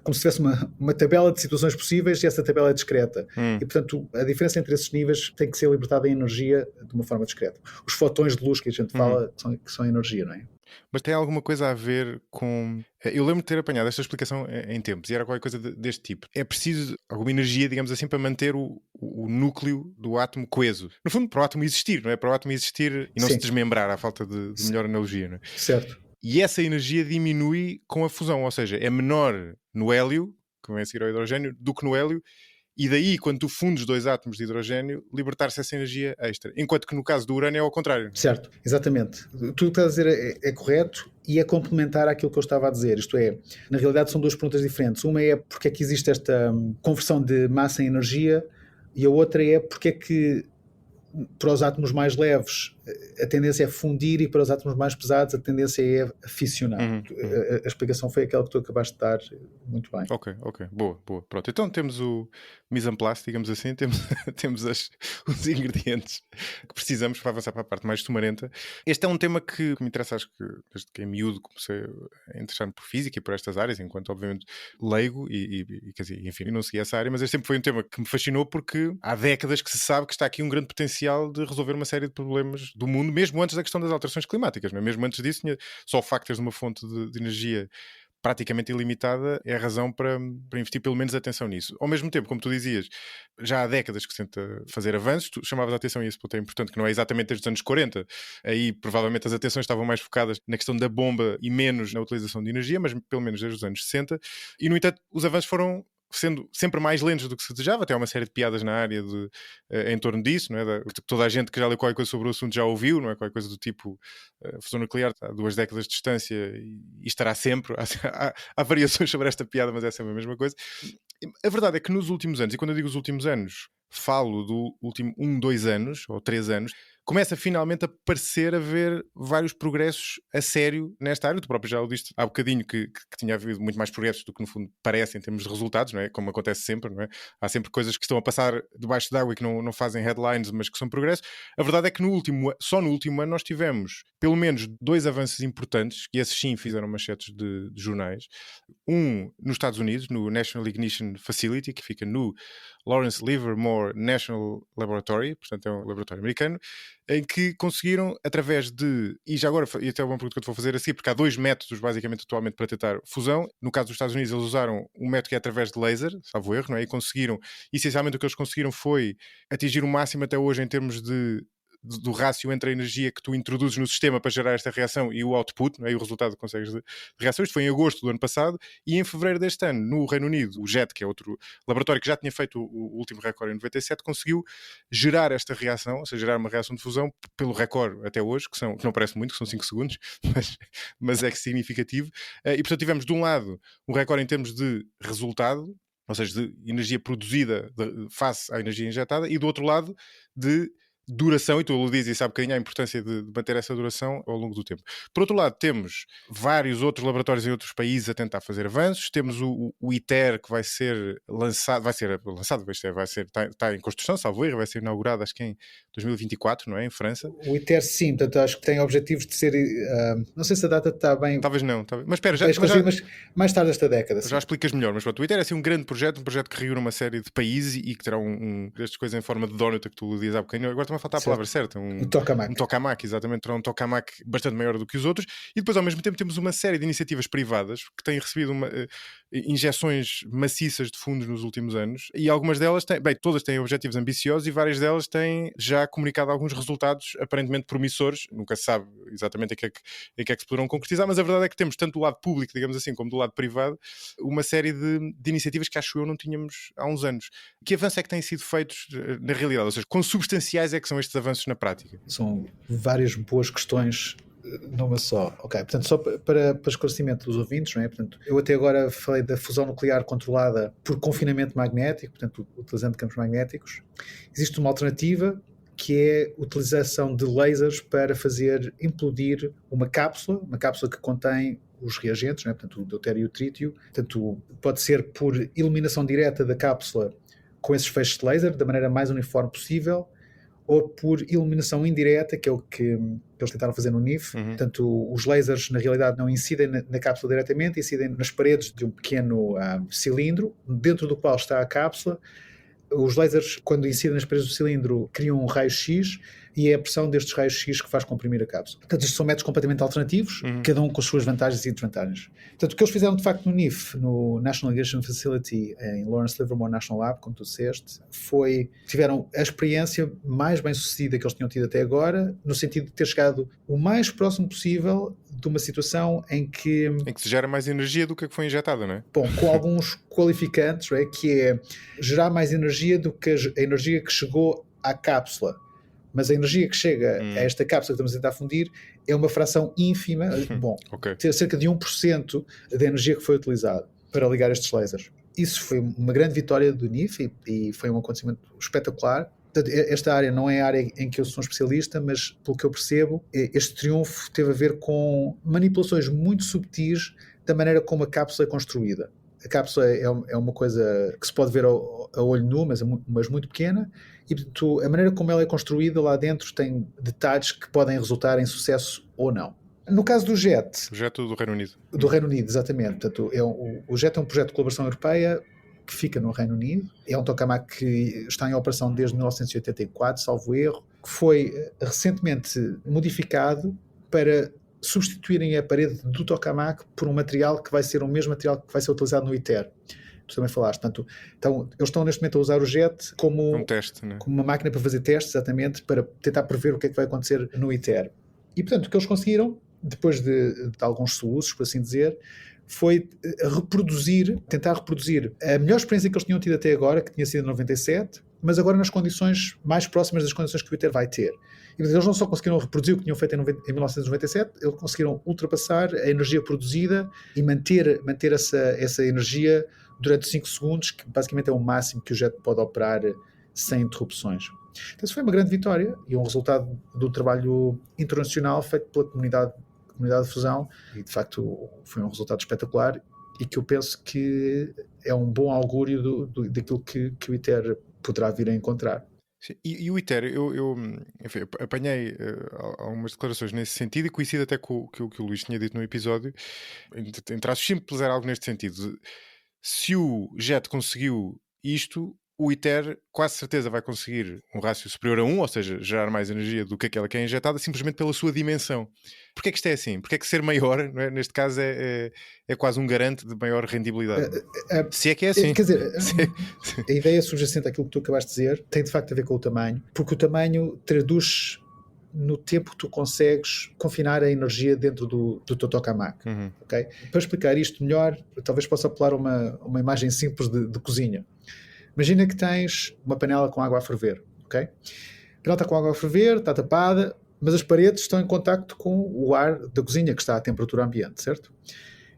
Speaker 2: como se tivesse uma tabela de situações possíveis e essa tabela é discreta. E, portanto, a diferença entre esses níveis tem que ser libertada em energia de uma forma discreta. Os fotões de luz que a gente fala que são energia, não é?
Speaker 1: Mas tem alguma coisa a ver com... Eu lembro de ter apanhado esta explicação em tempos e era qualquer coisa deste tipo. É preciso alguma energia, digamos assim, para manter o núcleo do átomo coeso. No fundo, para o átomo existir, não é? Para o átomo existir e não se desmembrar, à falta de melhor analogia, não é?
Speaker 2: Certo.
Speaker 1: E essa energia diminui com a fusão, ou seja, é menor no hélio, que vem a seguir ao hidrogênio, do que no hélio. E daí, quando tu fundes dois átomos de hidrogênio, libertar-se essa energia extra. Enquanto que no caso do urânio é ao contrário.
Speaker 2: Certo, exatamente. Tudo o que estás a dizer é correto e é complementar àquilo que eu estava a dizer. Isto é, na realidade são duas perguntas diferentes. Uma é porque é que existe esta conversão de massa em energia e a outra é porque é que para os átomos mais leves a tendência é fundir e para os átomos mais pesados a tendência é fissionar. A explicação foi aquela que tu acabaste de dar muito bem.
Speaker 1: Ok, boa. Pronto, então temos o mise en place, digamos assim, temos os ingredientes que precisamos para avançar para a parte mais sumarenta. Este é um tema que me interessa, acho que desde que em miúdo comecei a interessar-me por física e por estas áreas, enquanto obviamente leigo e quer dizer, enfim, não segui essa área, mas este sempre foi um tema que me fascinou porque há décadas que se sabe que está aqui um grande potencial de resolver uma série de problemas do mundo, mesmo antes da questão das alterações climáticas, não é? Mesmo antes disso, só o facto de teres uma fonte de energia praticamente ilimitada é a razão para investir pelo menos atenção nisso. Ao mesmo tempo, como tu dizias, já há décadas que se tenta fazer avanços, tu chamavas a atenção a esse ponto, é importante, que não é exatamente desde os anos 40, aí provavelmente as atenções estavam mais focadas na questão da bomba e menos na utilização de energia, mas pelo menos desde os anos 60, e no entanto os avanços foram sendo sempre mais lentos do que se desejava, até há uma série de piadas na área em torno disso, não é? Toda a gente que já leu qualquer coisa sobre o assunto já ouviu, não é? Qualquer coisa do tipo fusão nuclear há 2 décadas de distância e estará sempre, há variações sobre esta piada, mas é sempre a mesma coisa. A verdade é que nos últimos anos, e quando eu digo os últimos anos, falo do último 2 anos, ou 3 anos, começa finalmente a parecer haver vários progressos a sério nesta área. Tu próprio já o disse há bocadinho que tinha havido muito mais progressos do que no fundo parece em termos de resultados, não é? Como acontece sempre, não é? Há sempre coisas que estão a passar debaixo d'água e que não fazem headlines, mas que são progressos. A verdade é que só no último ano nós tivemos pelo menos 2 avanços importantes, que esses sim fizeram manchetes de jornais. Um nos Estados Unidos, no National Ignition Facility, que fica no Lawrence Livermore National Laboratory, portanto é um laboratório americano, em que conseguiram, através de... E já agora, e até é uma pergunta que eu te vou fazer assim, porque há 2 métodos, basicamente, atualmente, para tentar fusão. No caso dos Estados Unidos, eles usaram um método que é através de laser, salvo erro, não é? E conseguiram... Essencialmente, o que eles conseguiram foi atingir o máximo até hoje em termos do rácio entre a energia que tu introduzes no sistema para gerar esta reação e o output, não é? E o resultado que consegues de reação. Isto foi em agosto do ano passado e em fevereiro deste ano, no Reino Unido, o JET, que é outro laboratório que já tinha feito o último recorde em 97, conseguiu gerar esta reação, ou seja, gerar uma reação de fusão pelo recorde até hoje, que não parece muito, que são 5 segundos, mas é significativo. E portanto tivemos de um lado um recorde em termos de resultado, ou seja, de energia produzida face à energia injetada, e do outro lado de duração, e tu aludias isso há bocadinho, a importância de manter essa duração ao longo do tempo. Por outro lado, temos vários outros laboratórios em outros países a tentar fazer avanços. Temos o ITER, que vai ser lançado, está em construção, salvo erro, vai ser inaugurado acho que em 2024, não é? Em França.
Speaker 2: O ITER sim, portanto acho que tem objetivos de ser, não sei se a data está bem...
Speaker 1: Talvez não, mas espera,
Speaker 2: mas mais tarde esta década.
Speaker 1: Já explicas melhor, mas pronto, o ITER é assim um grande projeto, um projeto que reúne uma série de países e que terá estas coisas em forma de donut que tu aludias há bocadinho. Agora está a faltar a palavra certa. Um tokamak, exatamente. Terá um tokamak bastante maior do que os outros. E depois, ao mesmo tempo, temos uma série de iniciativas privadas que têm recebido injeções maciças de fundos nos últimos anos, e algumas delas todas têm objetivos ambiciosos e várias delas têm já comunicado alguns resultados aparentemente promissores. Nunca se sabe exatamente em que é que se poderão concretizar, mas a verdade é que temos tanto do lado público, digamos assim, como do lado privado, uma série de iniciativas que acho eu não tínhamos há uns anos. Que avanços é que têm sido feitos na realidade? Ou seja, quão substanciais é que são estes avanços na prática?
Speaker 2: São várias boas questões numa só. Ok, portanto, só para esclarecimento dos ouvintes, não é? Portanto, eu até agora falei da fusão nuclear controlada por confinamento magnético, portanto, utilizando campos magnéticos. Existe uma alternativa que é a utilização de lasers para fazer implodir uma cápsula que contém os reagentes, não é? Portanto, o deutério e o trítio. Portanto, pode ser por iluminação direta da cápsula com esses feixes de laser, da maneira mais uniforme possível, ou por iluminação indireta, que é o que eles tentaram fazer no NIF. Portanto, os lasers, na realidade, não incidem na cápsula diretamente, incidem nas paredes de um pequeno cilindro, dentro do qual está a cápsula. Os lasers, quando incidem nas paredes do cilindro, criam um raio-x, e é a pressão destes raios-x que faz comprimir a cápsula. Portanto, estes são métodos completamente alternativos, cada um com as suas vantagens e desvantagens. Portanto, o que eles fizeram, de facto, no NIF, no National Irrigation Facility, em Lawrence Livermore National Lab, como tu disseste, tiveram a experiência mais bem-sucedida que eles tinham tido até agora, no sentido de ter chegado o mais próximo possível de uma situação em que
Speaker 1: se gera mais energia do que foi injetada, não é?
Speaker 2: Bom, com alguns qualificantes, não é? Que é gerar mais energia do que a energia que chegou à cápsula. Mas a energia que chega a esta cápsula que estamos a tentar fundir é uma fração ínfima, cerca de 1% da energia que foi utilizada para ligar estes lasers. Isso foi uma grande vitória do NIF e foi um acontecimento espetacular. Esta área não é a área em que eu sou um especialista, mas pelo que eu percebo, este triunfo teve a ver com manipulações muito subtis da maneira como a cápsula é construída. A cápsula é uma coisa que se pode ver a olho nu, mas muito pequena, e portanto, a maneira como ela é construída lá dentro tem detalhes que podem resultar em sucesso ou não. No caso do JET...
Speaker 1: O JET do Reino Unido.
Speaker 2: Do Reino Unido, exatamente. Portanto, o JET é um projeto de colaboração europeia que fica no Reino Unido. É um tokamak que está em operação desde 1984, salvo erro, que foi recentemente modificado para substituírem a parede do tokamak por um material que vai ser o mesmo material que vai ser utilizado no ITER. Tu também falaste. Portanto, então, eles estão neste momento a usar o JET como
Speaker 1: um teste, né?
Speaker 2: Como uma máquina para fazer testes, exatamente, para tentar prever o que é que vai acontecer no ITER. E, portanto, o que eles conseguiram, depois de alguns soluços, por assim dizer, foi tentar reproduzir a melhor experiência que eles tinham tido até agora, que tinha sido em 97, mas agora nas condições mais próximas das condições que o ITER vai ter. E portanto, eles não só conseguiram reproduzir o que tinham feito em 1997, eles conseguiram ultrapassar a energia produzida e manter essa energia durante 5 segundos, que basicamente é o máximo que o JET pode operar sem interrupções. Então isso foi uma grande vitória e um resultado do trabalho internacional feito pela comunidade de fusão, e de facto foi um resultado espetacular e que eu penso que é um bom augúrio daquilo que o ITER poderá vir a encontrar.
Speaker 1: Sim, e o ITER, eu apanhei algumas declarações nesse sentido e coincide até com o que o Luís tinha dito no episódio. Em traços simples era algo neste sentido. Se o JET conseguiu isto, o ITER quase certeza vai conseguir um rácio superior a 1, ou seja, gerar mais energia do que aquela que é injetada, simplesmente pela sua dimensão. Porquê é que isto é assim? Porquê é que ser maior, não é? Neste caso, é quase um garante de maior rendibilidade? Se é que é assim.
Speaker 2: Quer dizer, a ideia subjacente àquilo que tu acabaste de dizer tem de facto a ver com o tamanho, porque o tamanho traduz no tempo que tu consegues confinar a energia dentro do teu tokamak. Okay? Para explicar isto melhor, talvez possa apelar a uma imagem simples de cozinha. Imagina que tens uma panela com água a ferver, ok? A panela está com água a ferver, está tapada, mas as paredes estão em contacto com o ar da cozinha, que está à temperatura ambiente, certo?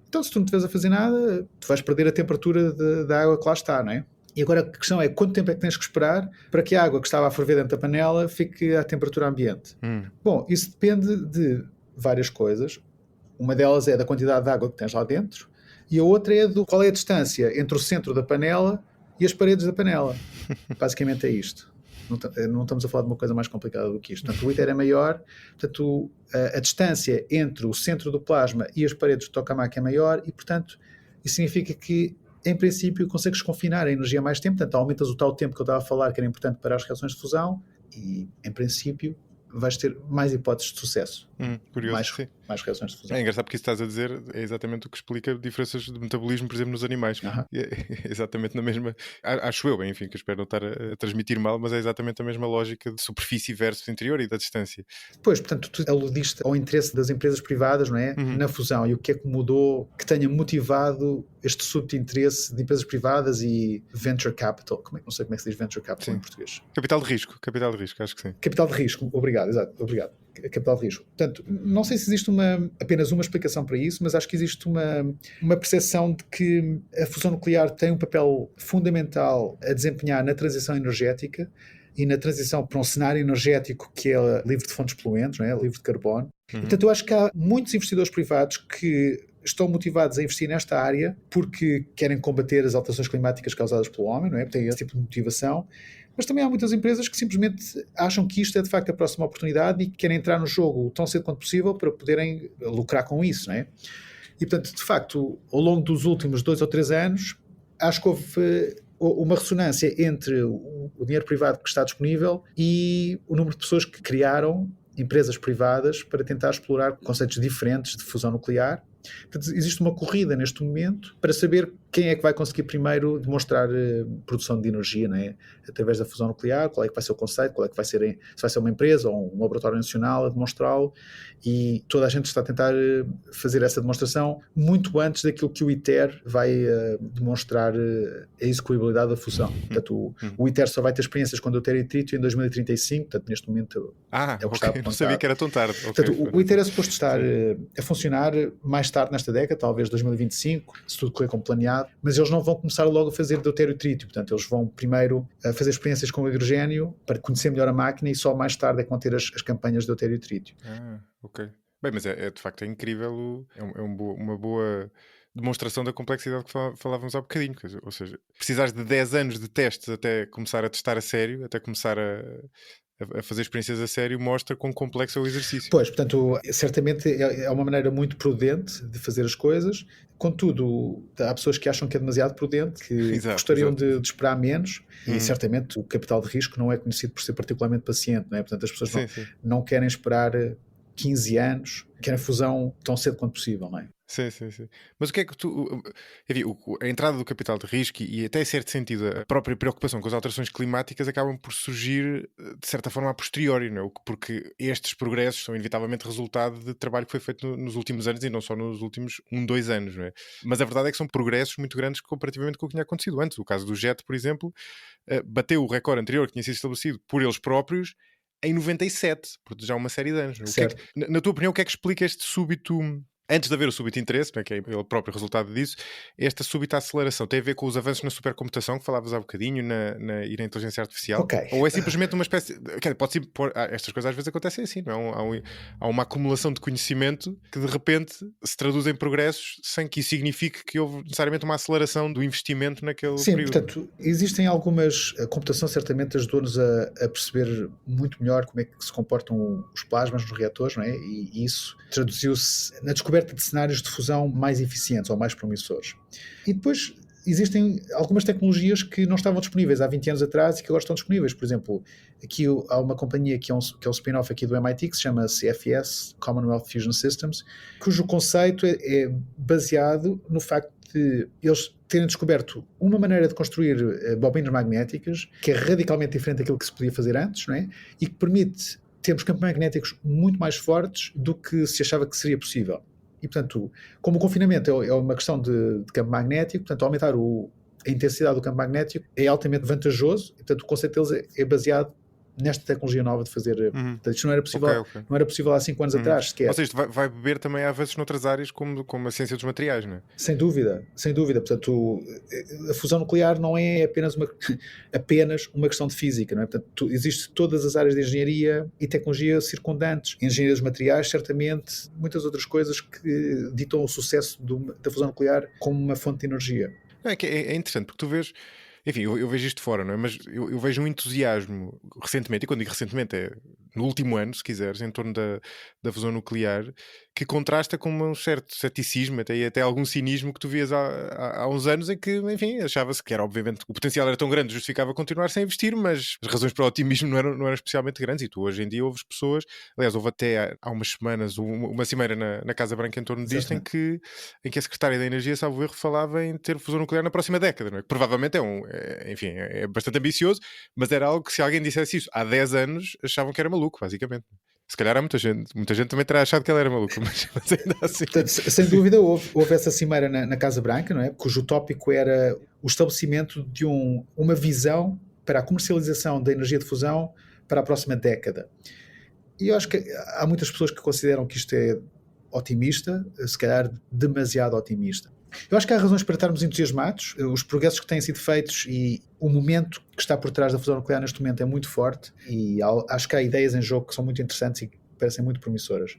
Speaker 2: Então, se tu não estiveres a fazer nada, tu vais perder a temperatura da água que lá está, não é? E agora a questão é quanto tempo é que tens que esperar para que a água que estava a ferver dentro da panela fique à temperatura ambiente. Bom, isso depende de várias coisas. Uma delas é da quantidade de água que tens lá dentro e a outra é qual é a distância entre o centro da panela e as paredes da panela. Basicamente é isto. Não estamos a falar de uma coisa mais complicada do que isto. Portanto, o ITER é maior, portanto, a distância entre o centro do plasma e as paredes do tokamak é maior e, portanto, isso significa que, em princípio, consegues confinar a energia mais tempo, portanto, aumentas o tal tempo que eu estava a falar, que era importante para as reações de fusão e, em princípio, vais ter mais hipóteses de sucesso.
Speaker 1: Curioso,
Speaker 2: mais reações de fusão.
Speaker 1: É engraçado porque isso que estás a dizer é exatamente o que explica diferenças de metabolismo, por exemplo, nos animais. É exatamente na mesma, acho eu, enfim, que eu espero não estar a transmitir mal, mas é exatamente a mesma lógica de superfície versus interior e da distância.
Speaker 2: Pois, portanto, tu aludiste ao interesse das empresas privadas, não é? Na fusão, e o que é que mudou que tenha motivado este súbito interesse de empresas privadas e venture capital, não sei como é que se diz venture capital em português.
Speaker 1: Capital de risco, acho que sim.
Speaker 2: Capital de risco, obrigado, exato, obrigado. Capital de risco. Portanto, não sei se existe apenas uma explicação para isso, mas acho que existe uma percepção de que a fusão nuclear tem um papel fundamental a desempenhar na transição energética e na transição para um cenário energético que é livre de fontes poluentes, não é? Livre de carbono. Portanto, eu acho que há muitos investidores privados que estão motivados a investir nesta área porque querem combater as alterações climáticas causadas pelo homem, não é? Tem esse tipo de motivação. Mas também há muitas empresas que simplesmente acham que isto é de facto a próxima oportunidade e que querem entrar no jogo tão cedo quanto possível para poderem lucrar com isso, não é? E portanto, de facto, ao longo dos últimos 2 ou 3 anos, acho que houve uma ressonância entre o dinheiro privado que está disponível e o número de pessoas que criaram empresas privadas para tentar explorar conceitos diferentes de fusão nuclear. Portanto, existe uma corrida neste momento para saber quem é que vai conseguir primeiro demonstrar produção de energia, não é? Através da fusão nuclear, qual é que vai ser o conceito, qual é que vai ser, se vai ser uma empresa ou um laboratório nacional a demonstrá-lo, e toda a gente está a tentar fazer essa demonstração muito antes daquilo que o ITER vai demonstrar a execuibilidade da fusão. Portanto, o ITER só vai ter experiências com deutério e trítio em 2035, portanto neste momento é o que está apontado.
Speaker 1: Não sabia que era tão tarde.
Speaker 2: Portanto, o ITER é suposto estar a funcionar mais tarde nesta década, talvez 2025, se tudo correr como planeado, mas eles não vão começar logo a fazer deutério e trítio, portanto eles vão primeiro fazer experiências com o hidrogénio para conhecer melhor a máquina e só mais tarde é que vão ter as campanhas de deutério e trítio.
Speaker 1: Ok. Bem, mas de facto é incrível, uma boa demonstração da complexidade que falávamos há bocadinho, ou seja, precisares de 10 anos de testes até começar a testar a sério, até começar a fazer experiências a sério, mostra quão complexo é o exercício.
Speaker 2: Pois, portanto, certamente é uma maneira muito prudente de fazer as coisas, contudo, há pessoas que acham que é demasiado prudente, que gostariam de esperar menos, e certamente o capital de risco não é conhecido por ser particularmente paciente, não é? Portanto, as pessoas não querem esperar 15 anos, querem fusão tão cedo quanto possível, não é?
Speaker 1: Sim. Mas o que é que tu... Enfim, a entrada do capital de risco e até em certo sentido a própria preocupação com as alterações climáticas acabam por surgir de certa forma a posteriori, não é? Porque estes progressos são inevitavelmente resultado de trabalho que foi feito nos últimos anos e não só nos últimos 2 anos, não é? Mas a verdade é que são progressos muito grandes comparativamente com o que tinha acontecido antes. O caso do JET, por exemplo, bateu o recorde anterior que tinha sido estabelecido por eles próprios em 97, portanto já há uma série de anos.
Speaker 2: Certo.
Speaker 1: Na tua opinião, o que é que explica este súbito... Antes de haver o súbito interesse, que é o próprio resultado disso, esta súbita aceleração tem a ver com os avanços na supercomputação que falavas há bocadinho e na inteligência artificial?
Speaker 2: Okay.
Speaker 1: Ou é simplesmente uma espécie... estas coisas às vezes acontecem assim, não é? Há uma acumulação de conhecimento que de repente se traduz em progressos sem que isso signifique que houve necessariamente uma aceleração do investimento naquele período.
Speaker 2: Sim, portanto, existem algumas... A computação certamente ajudou-nos a perceber muito melhor como é que se comportam os plasmas nos reatores, não é? E isso traduziu-se na descoberta de cenários de fusão mais eficientes ou mais promissores. E depois existem algumas tecnologias que não estavam disponíveis há 20 anos atrás e que agora estão disponíveis. Por exemplo, aqui há uma companhia que é um spin-off aqui do MIT que se chama CFS, Commonwealth Fusion Systems, cujo conceito é baseado no facto de eles terem descoberto uma maneira de construir bobinas magnéticas que é radicalmente diferente daquilo que se podia fazer antes, não é? E que permite termos campos magnéticos muito mais fortes do que se achava que seria possível. E, portanto, como o confinamento é uma questão de campo magnético, portanto, aumentar a intensidade do campo magnético é altamente vantajoso, e, portanto, o conceito deles é baseado nesta tecnologia nova de fazer.
Speaker 1: Uhum.
Speaker 2: Portanto, isto não era possível,
Speaker 1: Ok.
Speaker 2: não era possível há 5 anos atrás, sequer.
Speaker 1: Ou seja, isto vai beber também a avanços noutras áreas, como a ciência dos materiais, não é?
Speaker 2: Sem dúvida, sem dúvida. Portanto, a fusão nuclear não é apenas uma questão de física, não é? Portanto, existem todas as áreas de engenharia e tecnologia circundantes. Engenharia dos materiais, certamente, muitas outras coisas que ditam o sucesso da fusão nuclear como uma fonte de energia.
Speaker 1: Não, é interessante, porque tu vês, enfim, eu vejo isto de fora, não é? Mas eu vejo um entusiasmo recentemente, e quando digo recentemente é no último ano, se quiseres, em torno da fusão nuclear, que contrasta com um certo ceticismo, até algum cinismo que tu vias há uns anos, em que, enfim, achava-se que era, obviamente, o potencial era tão grande, justificava continuar sem investir, mas as razões para o otimismo não eram especialmente grandes, e tu hoje em dia ouves pessoas, aliás, houve até há umas semanas uma cimeira na Casa Branca em torno disto, em que a Secretária da Energia, salvo erro, falava em ter fusão nuclear na próxima década, não é? Que provavelmente enfim, é bastante ambicioso, mas era algo que, se alguém dissesse isso há 10 anos, achavam que era maluco, basicamente. Se calhar há muita gente também terá achado que ele era maluco, mas ainda assim.
Speaker 2: Portanto, sem dúvida houve essa cimeira na Casa Branca, não é? Cujo tópico era o estabelecimento de uma visão para a comercialização da energia de fusão para a próxima década. E eu acho que há muitas pessoas que consideram que isto é otimista, se calhar demasiado otimista. Eu acho que há razões para estarmos entusiasmados. Os progressos que têm sido feitos e o momento que está por trás da fusão nuclear neste momento é muito forte, e acho que há ideias em jogo que são muito interessantes e que parecem muito promissoras.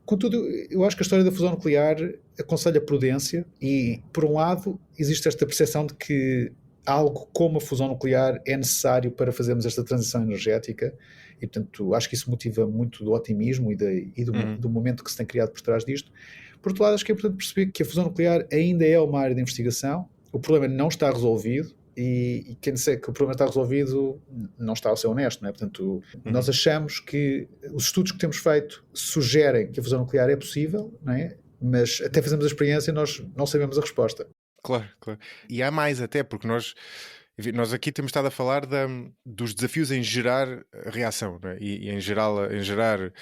Speaker 2: Contudo, eu acho que a história da fusão nuclear aconselha prudência e, por um lado, existe esta percepção de que algo como a fusão nuclear é necessário para fazermos esta transição energética, e, portanto, acho que isso motiva muito do otimismo e do momento que se tem criado por trás disto. Por outro lado, acho que é importante perceber que a fusão nuclear ainda é uma área de investigação, o problema não está resolvido, e quem disser que o problema está resolvido não está a ser honesto, não é? Portanto, nós achamos que os estudos que temos feito sugerem que a fusão nuclear é possível, não é? Mas até fazemos a experiência e nós não sabemos a resposta.
Speaker 1: Claro. E há mais até, porque nós aqui temos estado a falar dos desafios em gerar a reação, não é? E em gerar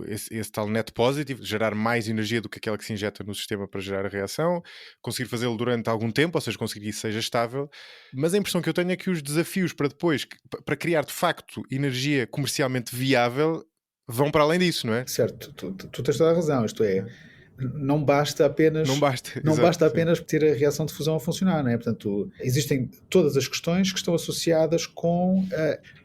Speaker 1: esse tal net positive, gerar mais energia do que aquela que se injeta no sistema para gerar a reação, conseguir fazê-lo durante algum tempo, ou seja, conseguir que isso seja estável. Mas a impressão que eu tenho é que os desafios para depois, para criar de facto energia comercialmente viável, vão para além disso, não é?
Speaker 2: Certo, tu tens toda a razão, isto é, não basta apenas ter a reação de fusão a funcionar, não é? Portanto, existem todas as questões que estão associadas com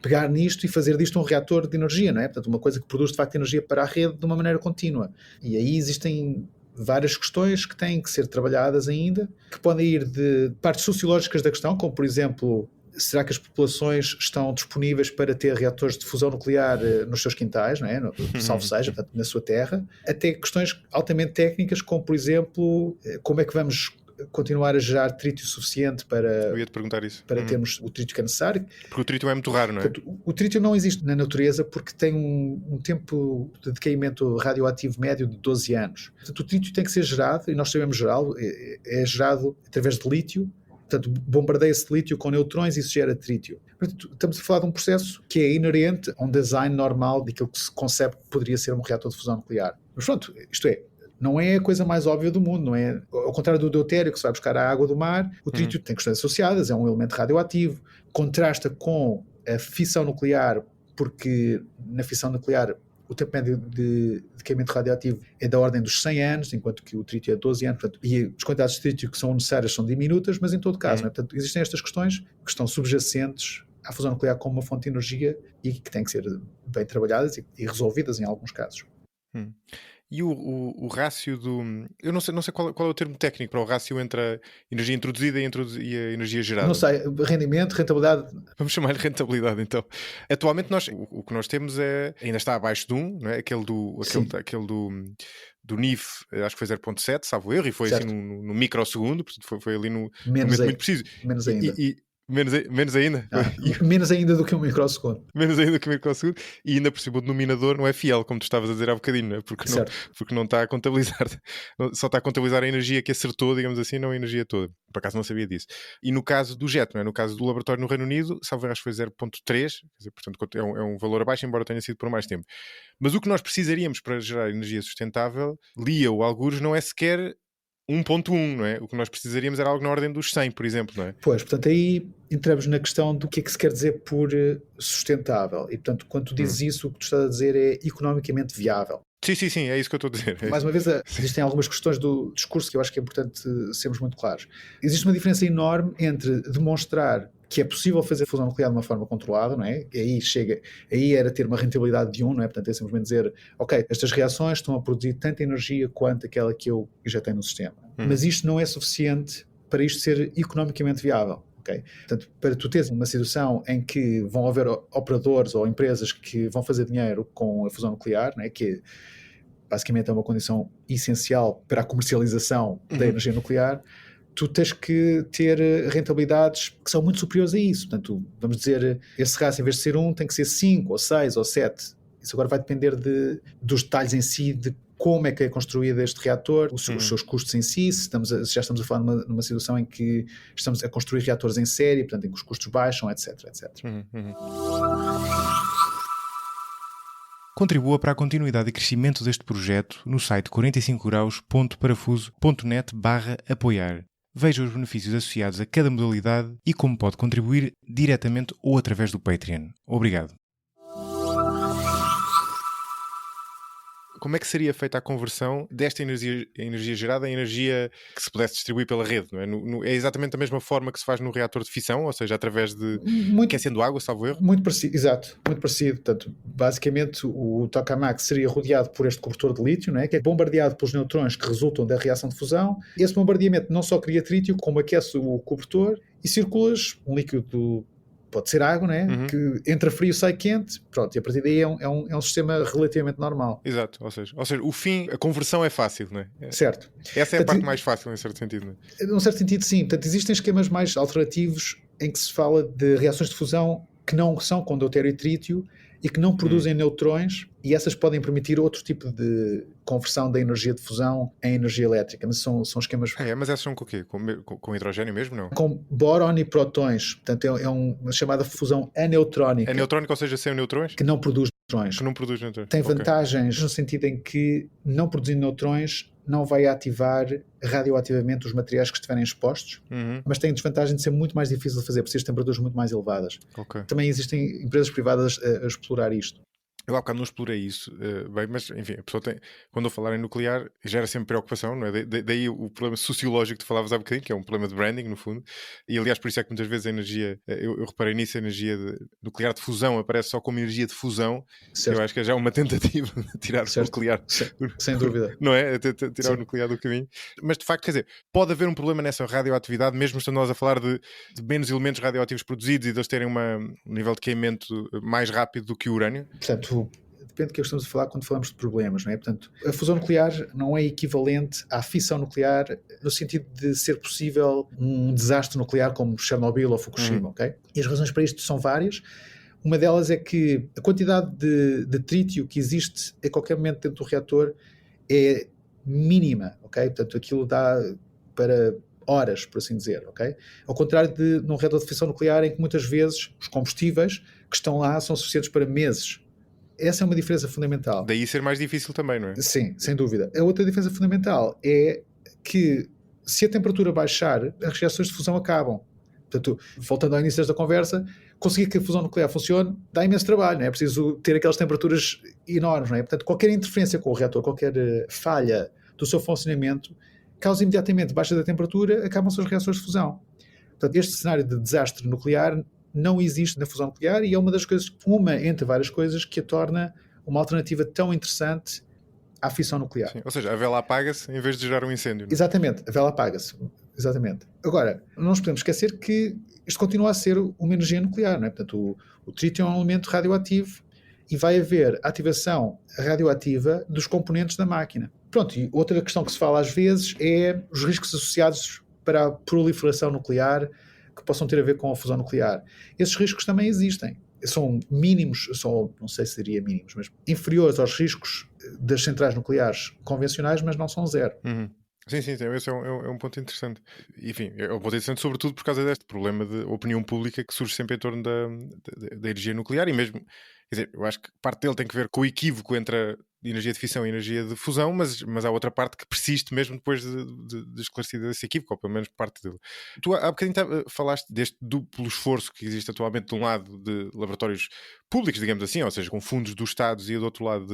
Speaker 2: pegar nisto e fazer disto um reator de energia, não é? Portanto, uma coisa que produz de facto energia para a rede de uma maneira contínua. E aí existem várias questões que têm que ser trabalhadas ainda, que podem ir de partes sociológicas da questão, como por exemplo, será que as populações estão disponíveis para ter reatores de fusão nuclear nos seus quintais, não é? Salvo seja, portanto, na sua terra, até questões altamente técnicas, como por exemplo, como é que vamos continuar a gerar trítio suficiente para,
Speaker 1: eu ia te perguntar isso.
Speaker 2: Para termos o trítio que é necessário.
Speaker 1: Porque o trítio é muito raro, não é?
Speaker 2: Portanto, o trítio não existe na natureza porque tem um tempo de decaimento radioativo médio de 12 anos. Portanto, o trítio tem que ser gerado, e nós sabemos gerá-lo, é gerado através de lítio. Portanto, bombardeia-se de lítio com neutrões e isso gera trítio. Portanto, estamos a falar de um processo que é inerente a um design normal daquilo que se concebe que poderia ser um reator de fusão nuclear. Mas pronto, isto é, não é a coisa mais óbvia do mundo, não é? Ao contrário do deutério, que se vai buscar a água do mar, o trítio tem questões associadas, é um elemento radioativo, contrasta com a fissão nuclear, porque na fissão nuclear o tempo médio de decaimento radioativo é da ordem dos 100 anos, enquanto que o trítio é 12 anos, portanto, e as quantidades de trítio que são necessárias são diminutas, mas em todo caso, não é? Portanto, existem estas questões que estão subjacentes à fusão nuclear como uma fonte de energia e que têm que ser bem trabalhadas e resolvidas em alguns casos.
Speaker 1: E o rácio do... Eu não sei qual é o termo técnico para o rácio entre a energia introduzida e a energia gerada.
Speaker 2: Não sei, rendimento, rentabilidade...
Speaker 1: Vamos chamar-lhe rentabilidade, então. Atualmente o que nós temos ainda está abaixo de 1, não é? Aquele do NIF, acho que foi 0.7, salvo erro, e foi certo. Assim no microsegundo, portanto foi ali no momento muito preciso.
Speaker 2: Menos ainda.
Speaker 1: Menos ainda?
Speaker 2: Menos ainda do que um microsegundo.
Speaker 1: Menos ainda do que um microsegundo. E ainda por cima o denominador não é fiel, como tu estavas a dizer há bocadinho, não é? Porque não está a contabilizar, só está a contabilizar a energia que acertou, digamos assim, não a energia toda. Por acaso não sabia disso. E no caso do JET, não é? No caso do laboratório no Reino Unido, salvo erro, acho que foi 0.3, portanto é um valor abaixo, embora tenha sido por mais tempo. Mas o que nós precisaríamos para gerar energia sustentável, lia o algures, não é sequer 1.1, não é? O que nós precisaríamos era algo na ordem dos 100, por exemplo, não é?
Speaker 2: Pois, portanto, aí entramos na questão do que é que se quer dizer por sustentável. E, portanto, quando tu dizes isso, o que tu estás a dizer é economicamente viável.
Speaker 1: Sim, é isso que eu estou a dizer.
Speaker 2: Mais uma vez, existem algumas questões do discurso que eu acho que é importante sermos muito claros. Existe uma diferença enorme entre demonstrar que é possível fazer fusão nuclear de uma forma controlada, não é? Aí era ter uma rentabilidade de 1, não é? Portanto, é simplesmente dizer, ok, estas reações estão a produzir tanta energia quanto aquela que eu já tenho no sistema. Mas isto não é suficiente para isto ser economicamente viável. Okay? Portanto, para tu teres uma situação em que vão haver operadores ou empresas que vão fazer dinheiro com a fusão nuclear, né, que basicamente é uma condição essencial para a comercialização da energia nuclear, tu tens que ter rentabilidades que são muito superiores a isso. Portanto, vamos dizer, esse RAS, em vez de ser 1, tem que ser 5, ou 6, ou 7. Isso agora vai depender dos detalhes em si, de como é que é construído este reator, os seus custos em si, se já estamos a falar numa situação em que estamos a construir reatores em série, portanto, em que os custos baixam, etc.
Speaker 3: Contribua para a continuidade e crescimento deste projeto no site 45graus.parafuso.net/apoiar. Veja os benefícios associados a cada modalidade e como pode contribuir diretamente ou através do Patreon. Obrigado.
Speaker 1: Como é que seria feita a conversão desta energia gerada em energia que se pudesse distribuir pela rede? Não é? É exatamente da mesma forma que se faz no reator de fissão, ou seja, através de aquecendo água, salvo erro?
Speaker 2: Muito parecido, exato, muito parecido. Portanto, basicamente, o tokamak seria rodeado por este cobertor de lítio, não é? Que é bombardeado pelos neutrões que resultam da reação de fusão. Esse bombardeamento não só cria trítio, como aquece o cobertor e circulas um líquido, pode ser água, né? Que entra frio, sai quente, pronto, e a partir daí é um sistema relativamente normal.
Speaker 1: Exato, ou seja, o fim, a conversão é fácil, não é?
Speaker 2: Certo.
Speaker 1: Essa é a parte mais fácil, em certo sentido, não é?
Speaker 2: Num certo sentido, sim. Portanto, existem esquemas mais alternativos em que se fala de reações de fusão que não são com deutério e trítio e que não produzem neutrões, e essas podem permitir outro tipo de conversão da energia de fusão em energia elétrica, mas são esquemas...
Speaker 1: Mas essas são com o quê? Com hidrogênio mesmo, não?
Speaker 2: Com bóron e prótons, portanto é uma chamada fusão aneutrónica.
Speaker 1: Aneutrónica, ou seja, sem neutrões?
Speaker 2: Que não produz neutrões.
Speaker 1: Que não produz neutrões.
Speaker 2: Tem vantagens no sentido em que, não produzindo neutrões, não vai ativar radioativamente os materiais que estiverem expostos, mas tem a desvantagem de ser muito mais difícil de fazer, por ser temperaturas muito mais elevadas. Também existem empresas privadas a explorar isto.
Speaker 1: Eu há bocado não explorei isso, bem, mas enfim, a pessoa tem, quando eu falar em nuclear, gera sempre preocupação, não é? Daí o problema sociológico que tu falavas há bocadinho, que é um problema de branding, no fundo, e aliás por isso é que muitas vezes a energia, eu reparei nisso, a energia nuclear de fusão aparece só como energia de fusão, eu acho que é já uma tentativa de tirar o nuclear.
Speaker 2: Sem dúvida.
Speaker 1: Não é? Tirar o nuclear do caminho. Mas de facto, quer dizer, pode haver um problema nessa radioatividade, mesmo estando nós a falar de menos elementos radioativos produzidos e de eles terem um nível de queimento mais rápido do que o urânio?
Speaker 2: Portanto, depende do que estamos a falar quando falamos de problemas, não é? Portanto, a fusão nuclear não é equivalente à fissão nuclear no sentido de ser possível um desastre nuclear como Chernobyl ou Fukushima, ok? E as razões para isto são várias. Uma delas é que a quantidade de trítio que existe a qualquer momento dentro do reator é mínima, ok? Portanto, aquilo dá para horas, por assim dizer, ok? Ao contrário de num reator de fissão nuclear em que muitas vezes os combustíveis que estão lá são suficientes para meses. Essa é uma diferença fundamental.
Speaker 1: Daí ser mais difícil também, não é?
Speaker 2: Sim, sem dúvida. A outra diferença fundamental é que se a temperatura baixar, as reações de fusão acabam. Portanto, voltando ao início desta conversa, conseguir que a fusão nuclear funcione dá imenso trabalho, não é? É preciso ter aquelas temperaturas enormes, não é? Portanto, qualquer interferência com o reator, qualquer falha do seu funcionamento, causa imediatamente baixa da temperatura, acabam-se as reações de fusão. Portanto, este cenário de desastre nuclear não existe na fusão nuclear e é uma das coisas, entre várias coisas, que a torna uma alternativa tão interessante à fissão nuclear.
Speaker 1: Sim, ou seja, a vela apaga-se em vez de gerar um incêndio. Não é?
Speaker 2: Exatamente, a vela apaga-se. Exatamente. Agora, não nos podemos esquecer que isto continua a ser uma energia nuclear, não é? Portanto, o trítio é um elemento radioativo e vai haver ativação radioativa dos componentes da máquina. Pronto, e outra questão que se fala às vezes é os riscos associados para a proliferação nuclear que possam ter a ver com a fusão nuclear. Esses riscos também existem. São mínimos, não sei se diria mínimos, mas inferiores aos riscos das centrais nucleares convencionais, mas não são zero.
Speaker 1: Sim, esse é um ponto interessante. Enfim, é um ponto interessante sobretudo por causa deste problema de opinião pública que surge sempre em torno da energia nuclear e mesmo Quer dizer, eu acho que parte dele tem que ver com o equívoco entre a energia de fissão e a energia de fusão, mas há outra parte que persiste mesmo depois de esclarecido esse equívoco, ou pelo menos parte dele. Tu há bocadinho falaste deste duplo esforço que existe atualmente de um lado de laboratórios públicos, digamos assim, ou seja, com fundos dos Estados, e do outro lado